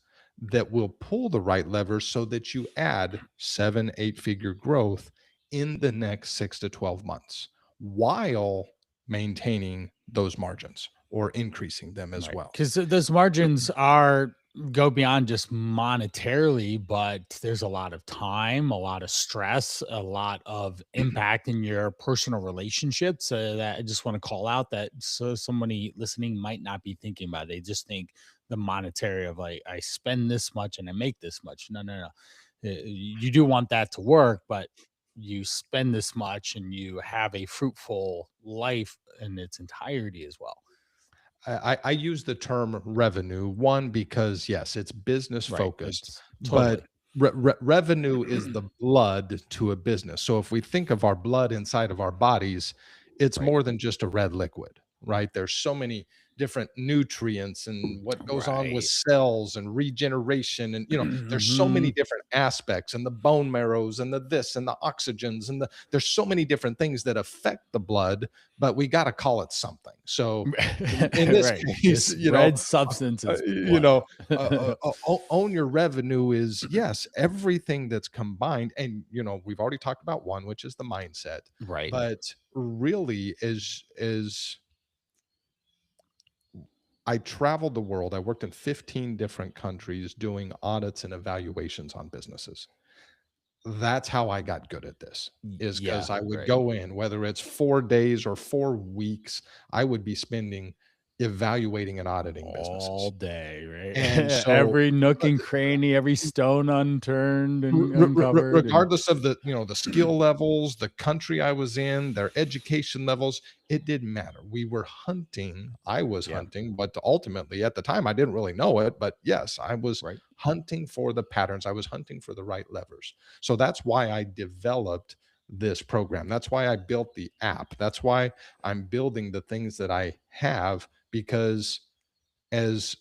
that will pull the right levers so that you add 7, 8 figure growth in the next 6 to 12 months while maintaining those margins or increasing them as Right, well. because those margins are go beyond just monetarily, but there's a lot of time, a lot of stress, a lot of impact in your personal relationships, that I just wanna call out, that so somebody listening might not be thinking about. They just think the monetary of, like, I spend this much and I make this much. No, no, no. You do want that to work, but you spend this much and you have a fruitful life in its entirety as well. I use the term revenue, one, because yes, it's business Right, focused, it's but totally. revenue is the blood to a business. So if we think of our blood inside of our bodies, it's Right. more than just a red liquid, right? There's so many different nutrients and what goes on with Right. cells and regeneration. And, there's so many Mhm. different aspects, and the bone marrows and the this and the oxygens there's so many different things that affect the blood, but we got to call it something. So in this Right. case, This red substance uh, is you blood. know, own your revenue is, yes, everything that's combined. And, we've already talked about one, which is the mindset, Right. but really is I traveled the world. I worked in 15 different countries doing audits and evaluations on businesses. That's how I got good at this, is Yeah, because I would right. go in, whether it's 4 days or 4 weeks, I would be spending evaluating and auditing All businesses. day, And right? so Every nook and cranny, every stone unturned and uncovered, and regardless of the skill levels, the country I was in, their education levels, it didn't matter. We were hunting. I was yeah, hunting, but ultimately at the time I didn't really know it, but yes, I was right. hunting for the patterns. I was hunting for the right levers. So that's why I developed this program. That's why I built the app. That's why I'm building the things that I have, because as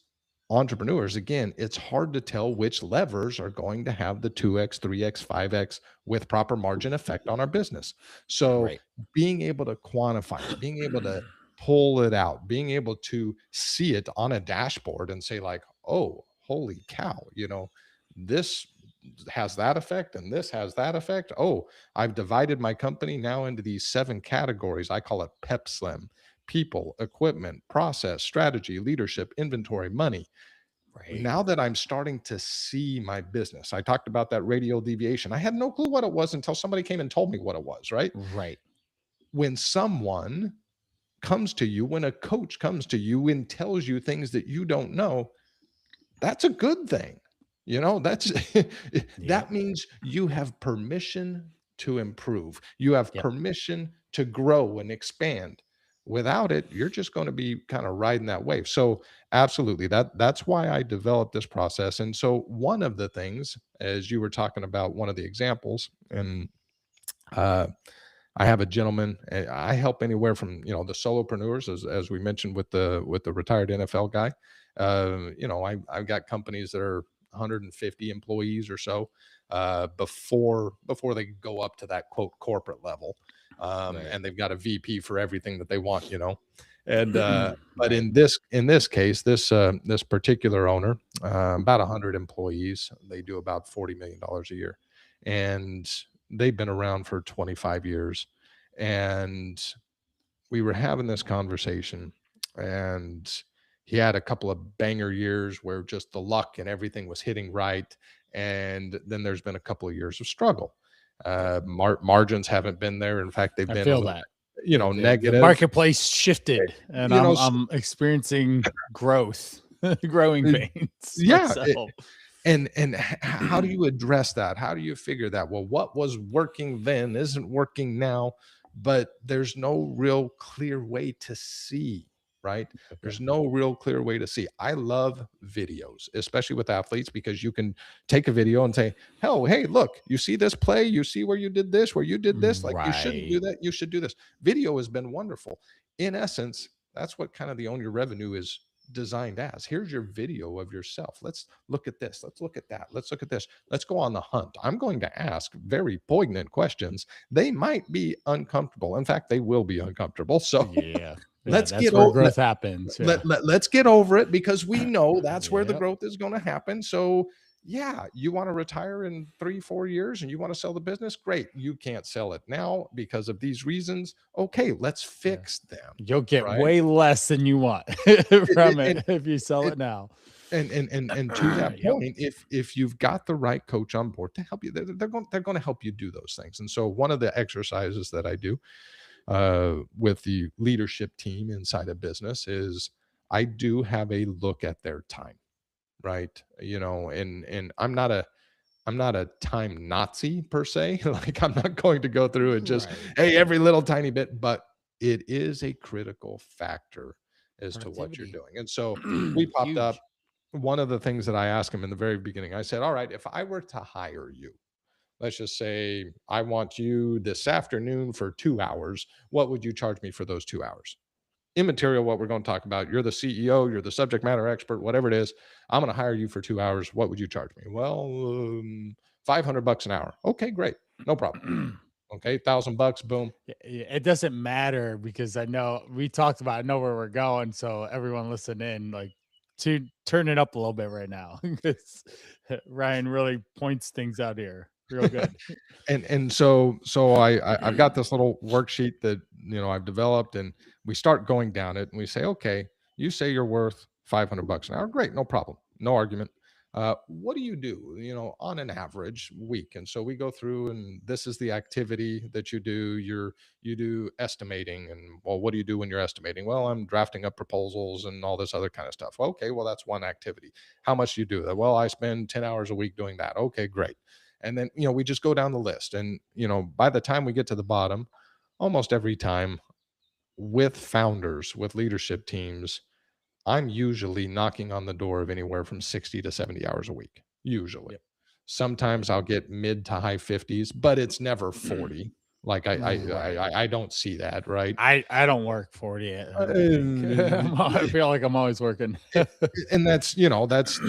entrepreneurs, again, it's hard to tell which levers are going to have the 2x, 3x, 5x with proper margin effect on our business. So, Right. being able to quantify it, being able to pull it out, being able to see it on a dashboard and say, like, oh, holy cow, this has that effect and this has that effect. Oh, I've divided my company now into these 7 categories. I call it PEP Slim: people, equipment, process, strategy, leadership, inventory, money. Right. Now that I'm starting to see my business, I talked about that radial deviation. I had no clue what it was until somebody came and told me what it was, right? Right. When someone comes to you, when a coach comes to you and tells you things that you don't know, that's a good thing. That's Yep. that means you have permission to improve. You have Yep. permission to grow and expand. Without it, you're just going to be kind of riding that wave. So, absolutely, that's why I developed this process. And so, one of the things, as you were talking about, one of the examples, and uh, I have a gentleman. I help anywhere from, the solopreneurs, as we mentioned with the retired NFL guy. I've got companies that are 150 employees or so, before they go up to that quote corporate level, Right. and they've got a VP for everything that they want. And but Right. in this case, this particular owner, about 100 employees, they do about $40 million a year, and they've been around for 25 years. And we were having this conversation, and he had a couple of banger years where just the luck and everything was hitting right. And then there's been a couple of years of struggle. Yep. Margins haven't been there. In fact, they've I been a feel little that. bit, The negative. marketplace shifted, and You know, s- I'm experiencing growth, growing uh, pains yeah. myself. And how do you address that? How do you figure that? Well, what was working then isn't working now, but there's no real clear way to see, right? Okay. There's no real clear way to see. I love videos, especially with athletes, because you can take a video and say, "Oh, hey, look, you see this play? You see where you did this, where you did this? Like, you shouldn't do Right. that. You should do this." Video has been wonderful. In essence, that's what kind of the Own Your Revenue is designed as. Here's your video of yourself. Let's look at this. Let's look at that. Let's look at this. Let's go on the hunt. I'm going to ask very poignant questions. They might be uncomfortable. In fact, they will be uncomfortable. So Yeah. Yeah. let's That's get where over growth happens. Yeah. let's get over it, because we know that's where the Yep. growth is going to happen. So yeah, you want to retire in 3 4 years and you want to sell the business, great. You can't sell it now because of these reasons. Okay, let's Yeah. fix them. You'll get Right. way less than you want from And, it if you sell and, it now. and to that Yep. point, if you've got the right coach on board to help you, they're going to help you do those things. And so one of the exercises that I do with the leadership team inside a business is I do have a look at their time, right? And I'm not a time Nazi per se. Like, I'm not going to go through and just, Right. hey, every little tiny bit, but it is a critical factor as to what you're Productivity. doing. And so we popped up. Huge. One of the things that I asked him in the very beginning, I said, all right, if I were to hire you, let's just say I want you this afternoon for 2 hours, what would you charge me for those 2 hours? immaterial what we're going to talk about. You're the CEO, you're the subject matter expert, whatever it is. I'm going to hire you for 2 hours. What would you charge me? Well, $500 an hour. Okay, great. No problem. Okay, $1,000, boom. It doesn't matter because I know we talked about, I know where we're going. So everyone listen in, like, to turn it up a little bit right now because Ryan really points things out here real good. And so I've got this little worksheet that I've developed, and we start going down it, and we say, okay, you say you're worth $500 an hour, great, no problem, no argument. What do you do, on an average week? And so we go through, and this is the activity that you do. You do estimating, and well, what do you do when you're estimating? Well, I'm drafting up proposals and all this other kind of stuff. Okay, well, that's one activity. How much do you do that? Well, I spend 10 hours a week doing that. Okay, great. And then, we just go down the list. And, by the time we get to the bottom, almost every time with founders, with leadership teams, I'm usually knocking on the door of anywhere from 60 to 70 hours a week, usually. Yep. Sometimes I'll get mid to high 50s, but it's never 40. Like Right. I don't see that, right? I don't work 40, I don't think. And, I feel like I'm always working. and that's that's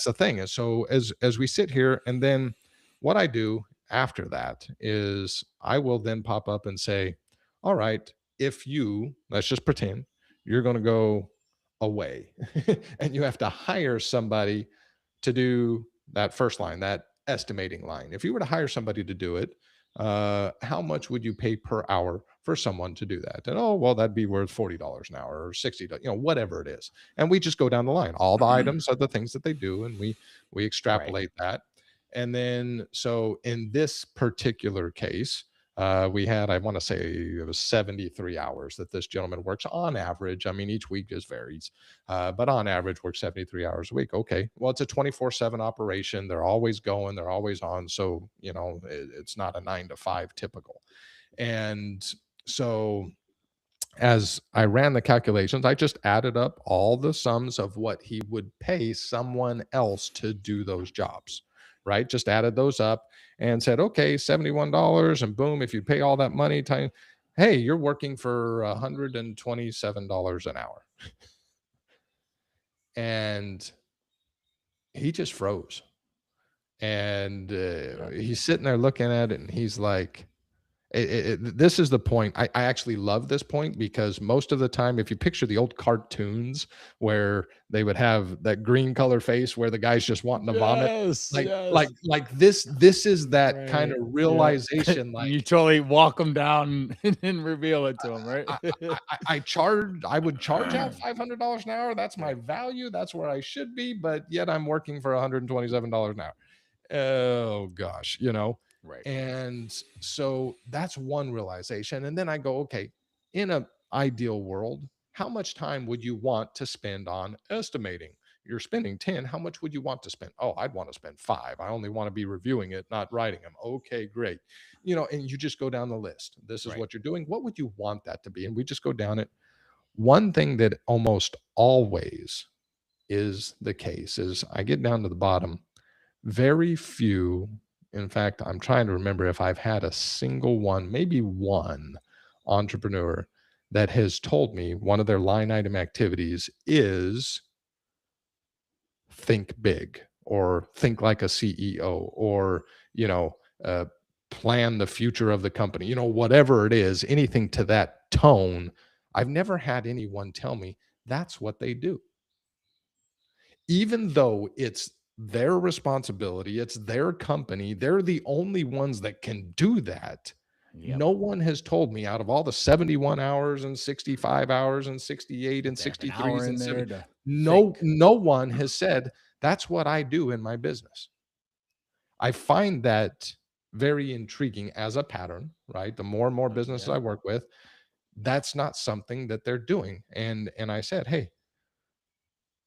the thing. And so as we sit here, and then what I do after that is I will then pop up and say, all right, if you, let's just pretend you're going to go away and you have to hire somebody to do that first line, that estimating line. If you were to hire somebody to do it, how much would you pay per hour for someone to do that? And oh, well, that'd be worth $40 an hour or 60, whatever it is. And we just go down the line. All the items are the things that they do, and we Right. extrapolate that. And then, so in this particular case, we had, I want to say it was 73 hours that this gentleman works on average. I mean, each week just varies, but on average, works 73 hours a week. Okay. Well, it's a 24/7 operation. They're always going, they're always on. So, it's not a 9 to 5 typical. And so, as I ran the calculations, I just added up all the sums of what he would pay someone else to do those jobs, right? Just added those up and said, okay, $71. And boom, if you pay all that money, time, hey, you're working for $127 an hour. And he just froze. And Yep. he's sitting there looking at it, and he's like, this is the point. I actually love this point because most of the time, if you picture the old cartoons where they would have that green color face where the guy's just wanting to vomit, Yes, like yes. this is that kind of Right. Yeah. realization. Like You totally walk them down and reveal it to them, right? I would charge out $500 an hour. That's my Right. value. That's where I should be. But yet I'm working for $127 an hour. Oh gosh, Right. and so that's one realization. And then I go, okay, in an ideal world, how much time would you want to spend on estimating? You're spending 10. How much would you want to spend? Oh, I'd want to spend 5. I only want to be reviewing it, not writing them. Okay, great. And you just go down the list. This is Right. what you're doing. What would you want that to be? And we just go down it. One thing that almost always is the case is I get down to the bottom, very few, in fact, I'm trying to remember if I've had a single one, maybe one entrepreneur that has told me one of their line item activities is think big or think like a CEO or, you know, uh, plan the future of the company, whatever it is, anything to that tone. I've never had anyone tell me that's what they do, even though it's their responsibility, it's their company, they're the only ones that can do that. Yep. No one has told me out of all the 71 hours and 65 hours and 68 and They have an hour 63s in and there 70, to no think. no one has said that's what I do in my business. I find that very intriguing as a pattern, right? The more and more businesses Yep. I work with, that's not something that they're doing. And I said, "Hey,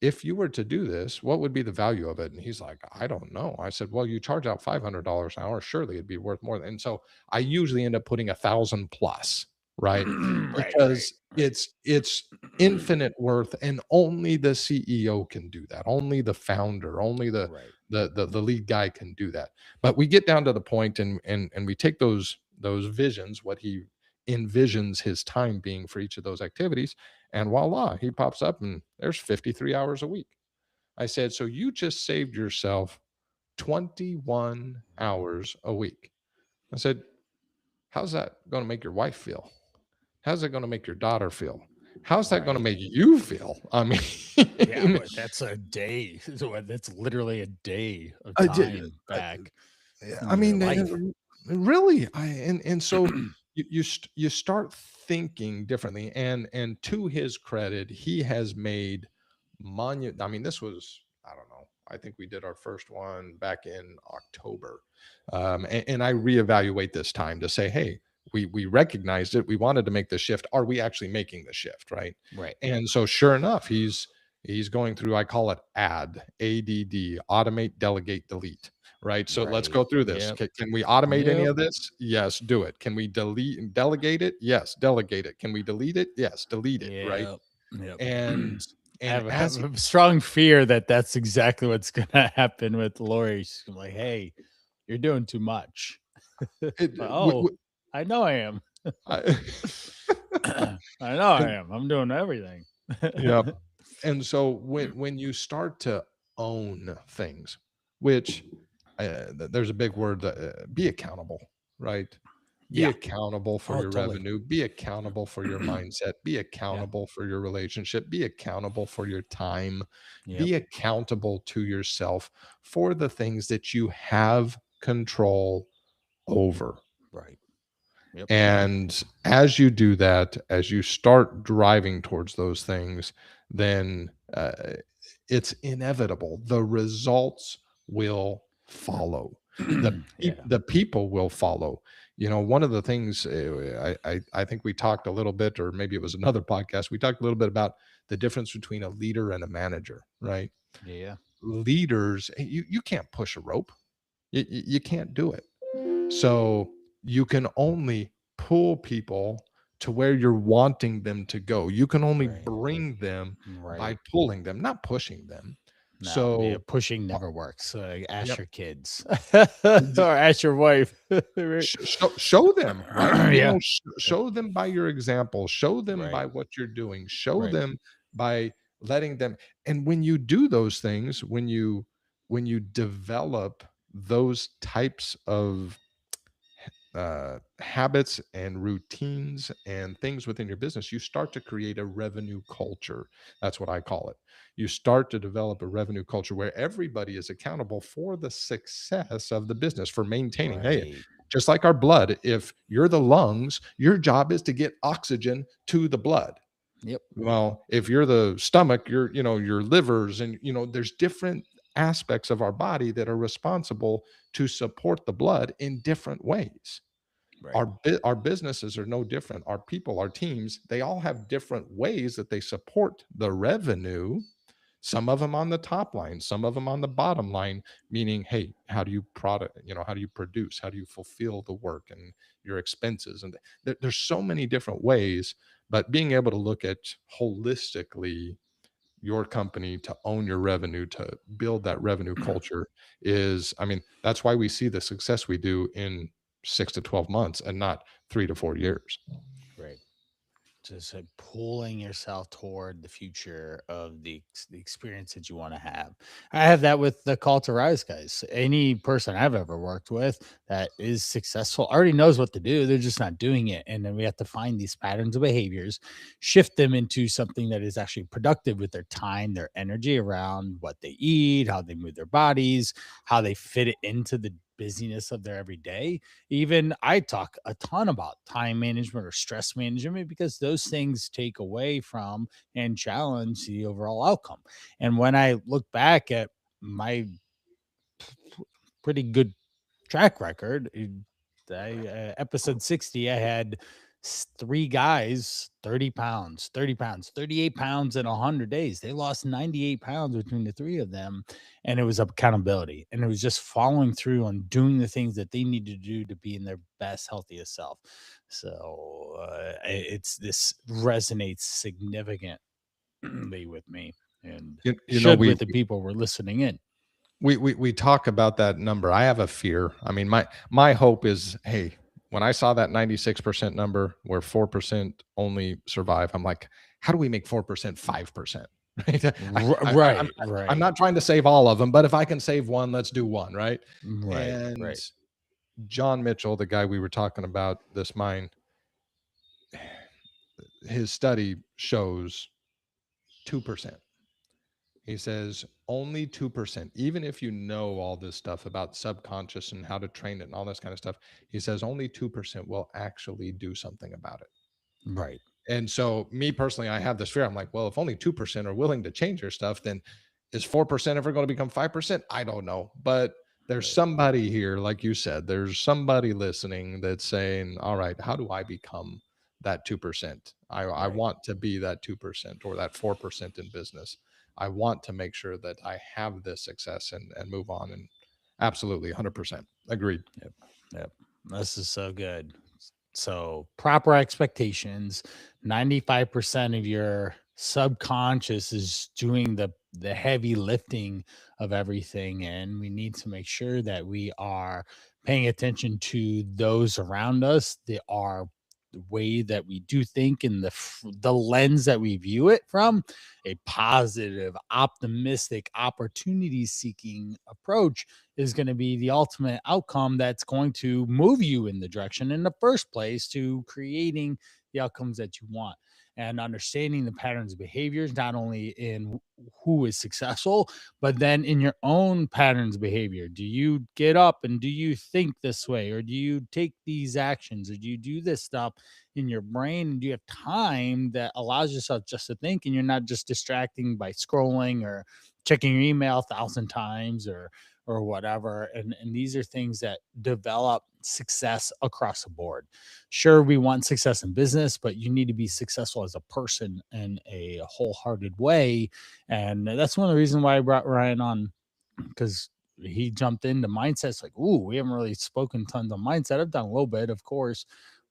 if you were to do this, what would be the value of it?" And he's like, I don't know. I said, well, you charge out $500 an hour. Surely it'd be worth more. And so I usually end up putting 1,000 plus, right? Right, right, Because right. it's infinite worth, and only the CEO can do that. Only the founder, only the Right. the lead guy can do that. But we get down to the point, and we take those visions, what he envisions his time being for each of those activities, And voila, he pops up and there's 53 hours a week. I said, so you just saved yourself 21 hours a week. I said, how's that going to make your wife feel? How's that going to make your daughter feel? How's that going to Right. make you feel? I mean, Yeah, but that's a day. So that's literally a day of I did. time back Yeah, in I your mean, life. really, and so you start thinking differently. And to his credit, he has made I mean, this was, I don't know. I think we did our first one back in October, and I reevaluate this time to say, hey, we recognized it. We wanted to make the shift. Are we actually making the shift, right? Right. And so, sure enough, he's going through. I call it ADD: automate, delegate, delete. Right. So let's Right. go through this. Yep. Can we automate any Yep. of this? Yes, do it. Can we delete and delegate it? Yes, delegate it. Can we delete it? Yes, delete it. Right. Yep. Yep. And I and have, as have a strong fear that that's exactly what's going to happen with Lori. She's gonna be like, hey, you're doing too much. it, Oh, I know I am. I, I know I am. I'm doing everything. yeah. And so when you start to own things, which there's a big word, be accountable, right? Be Yeah. accountable for Oh, your totally. revenue, be accountable for your mindset, be Yeah. accountable for your relationship, be accountable for your time, Yep. be accountable to yourself for the things that you have control over. Right. Yep. And as you do that, as you start driving towards those things, then it's inevitable. The results will follow. Yeah. The people will follow. You know, one of the things I think we talked a little bit, or maybe it was another podcast. We talked a little bit about the difference between a leader and a manager, right? Yeah. Leaders, you can't push a rope. You can't do it. So you can only pull people to where you're wanting them to go. You can only Right. bring them by Right. pulling them, not pushing them. No, yeah, So, pushing uh, never works. Ask yep. your kids or ask your wife. Right. Show them, right? You Yeah. know, Yep. show them by your example. Show them Right. by what you're doing. Show Right. them by letting them. And when you do those things, when you develop those types of habits and routines and things within your business, you start to create a revenue culture. That's what I call it. You start to develop a revenue culture where everybody is accountable for the success of the business, for maintaining. Hey, Right. just like our blood, if you're the lungs, your job is to get oxygen to the blood. Yep. Well, if you're the stomach, your livers, and there's different aspects of our body that are responsible to support the blood in different ways. Right. Our businesses are no different. Our people, our teams, they all have different ways that they support the revenue. Some of them on the top line, some of them on the bottom line, meaning, hey, how do you how do you produce, how do you fulfill the work and your expenses? And there's so many different ways, but being able to look at holistically your company, to own your revenue, to build that revenue culture is, I mean, that's why we see the success we do in 6 to 12 months and not 3 to 4 years. Right. Just pulling yourself toward the future of the experience that you want to have. I have that with the Call to Rise guys. Any person I've ever worked with that is successful already knows what to do. They're just not doing it. And then we have to find these patterns of behaviors, shift them into something that is actually productive with their time, their energy around what they eat, how they move their bodies, how they fit it into the busyness of their everyday. Even I talk a ton about time management or stress management because those things take away from and challenge the overall outcome. And when I look back at my pretty good track record, episode 60, I had three guys, 30 pounds, 30 pounds, 38 pounds in 100 days. They lost 98 pounds between the three of them. And it was accountability. And it was just following through on doing the things that they need to do to be in their best, healthiest self. So it's this resonates significantly with me and You know, should with the people we're listening in. we talk about that number. I have a fear. I mean, my hope is, hey, when I saw that 96% number where 4% only survive, I'm like, how do we make 4% 5%? Right. Right, I'm right, not trying to save all of them, but if I can save one, let's do one. Right. right, And right, John Mitchell, the guy we were talking about, this mine, his study shows 2%. He says only 2%, even if you know all this stuff about subconscious and how to train it and all this kind of stuff, he says only 2% will actually do something about it. right, And so, me personally, I have this fear. I'm like, well, if only 2% are willing to change their stuff, then is 4% ever going to become 5%? I don't know. But there's right, somebody here, like you said, there's somebody listening that's saying, all right, how do I become that 2%? I right. want to be that 2% or that 4% in business. I want to make sure that I have this success and move on. And absolutely 100% agreed. Yep, yep. This is so good. So proper expectations. 95% of your subconscious is doing the heavy lifting of everything, and we need to make sure that we are paying attention to those around us. They are the way that we do think and the lens that we view it from. A positive, optimistic, opportunity seeking approach is going to be the ultimate outcome that's going to move you in the direction in the first place to creating the outcomes that you want, and understanding the patterns of behaviors, not only in who is successful, but then in your own patterns of behavior. Do you get up and do you think this way, or do you take these actions, or do you do this stuff in your brain? And do you have time that allows yourself just to think, and you're not just distracting by scrolling or checking your email 1,000 times or whatever. And these are things that develop success across the board. Sure, we want success in business, but you need to be successful as a person in a wholehearted way. And that's one of the reasons why I brought Ryan on, because he jumped into mindsets like, ooh, we haven't really spoken tons on mindset. I've done a little bit, of course,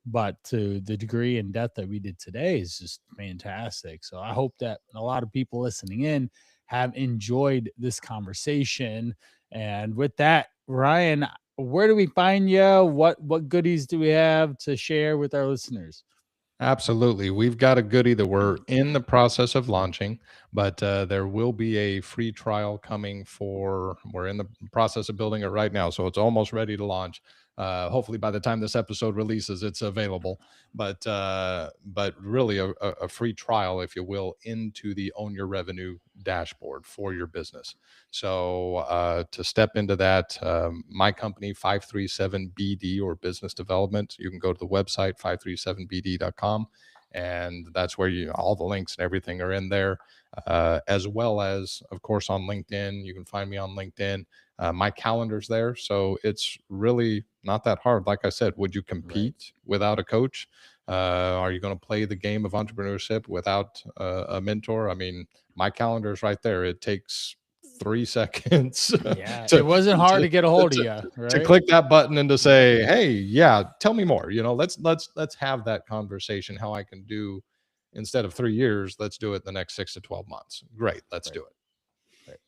but to the degree and depth that we did today is just fantastic. So I hope that a lot of people listening in have enjoyed this conversation. And with that, Ryan, where do we find you? What goodies do we have to share with our listeners? Absolutely. We've got a goodie that we're in the process of launching, but there will be a free trial coming for, we're in the process of building it right now. So it's almost ready to launch. Hopefully by the time this episode releases, it's available. But really a free trial, if you will, into the Own Your Revenue dashboard for your business. So to step into that, my company, 537BD or business development, you can go to the website, 537bd.com. And that's where all the links and everything are in there, as well as, of course, on LinkedIn. You can find me on LinkedIn. My calendar's there. So it's really not that hard. Like I said, would you Right. compete without a coach? Are you going to play the game of entrepreneurship without a mentor? I mean, my calendar is right there. It takes 3 seconds Yeah, it to, wasn't hard to, to get a hold of to, you, to right? click that button and to Yep. say, hey, yeah, tell me more. Let's have that conversation. How I can do, instead of 3 years, let's do it the next 6 to 12 months. Great, let's Right. do it. Right.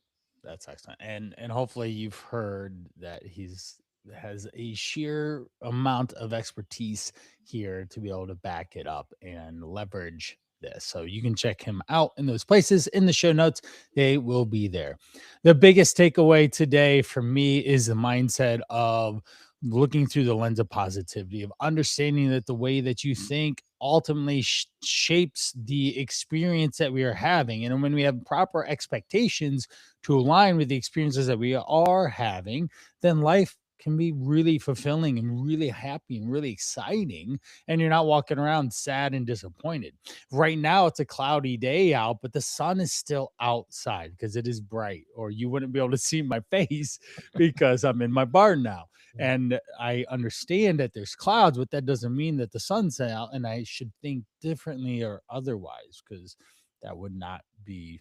That's excellent. And hopefully you've heard that he's has a sheer amount of expertise here to be able to back it up and leverage this. So you can check him out in those places in the show notes. They will be there. The biggest takeaway today for me is the mindset of looking through the lens of positivity, of understanding that the way that you think ultimately shapes the experience that we are having. And when we have proper expectations to align with the experiences that we are having, then life can be really fulfilling and really happy and really exciting. And you're not walking around sad and disappointed. Right now, it's a cloudy day out, but the sun is still outside because it is bright, or you wouldn't be able to see my face because I'm in my barn now. And I understand that there's clouds, but that doesn't mean that the sun's out and I should think differently or otherwise, because that would not be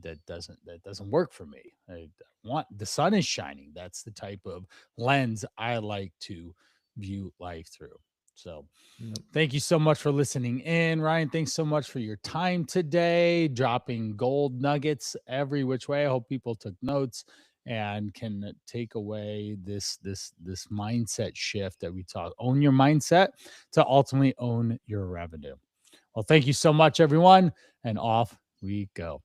that doesn't work for me. I want the sun is shining. That's the type of lens I like to view life through. So Yep. thank you so much for listening in, Ryan. Thanks so much for your time today, dropping gold nuggets every which way. I hope people took notes and can take away this mindset shift that we talk. Own your mindset to ultimately own your revenue. Well, thank you so much, everyone. And off we go.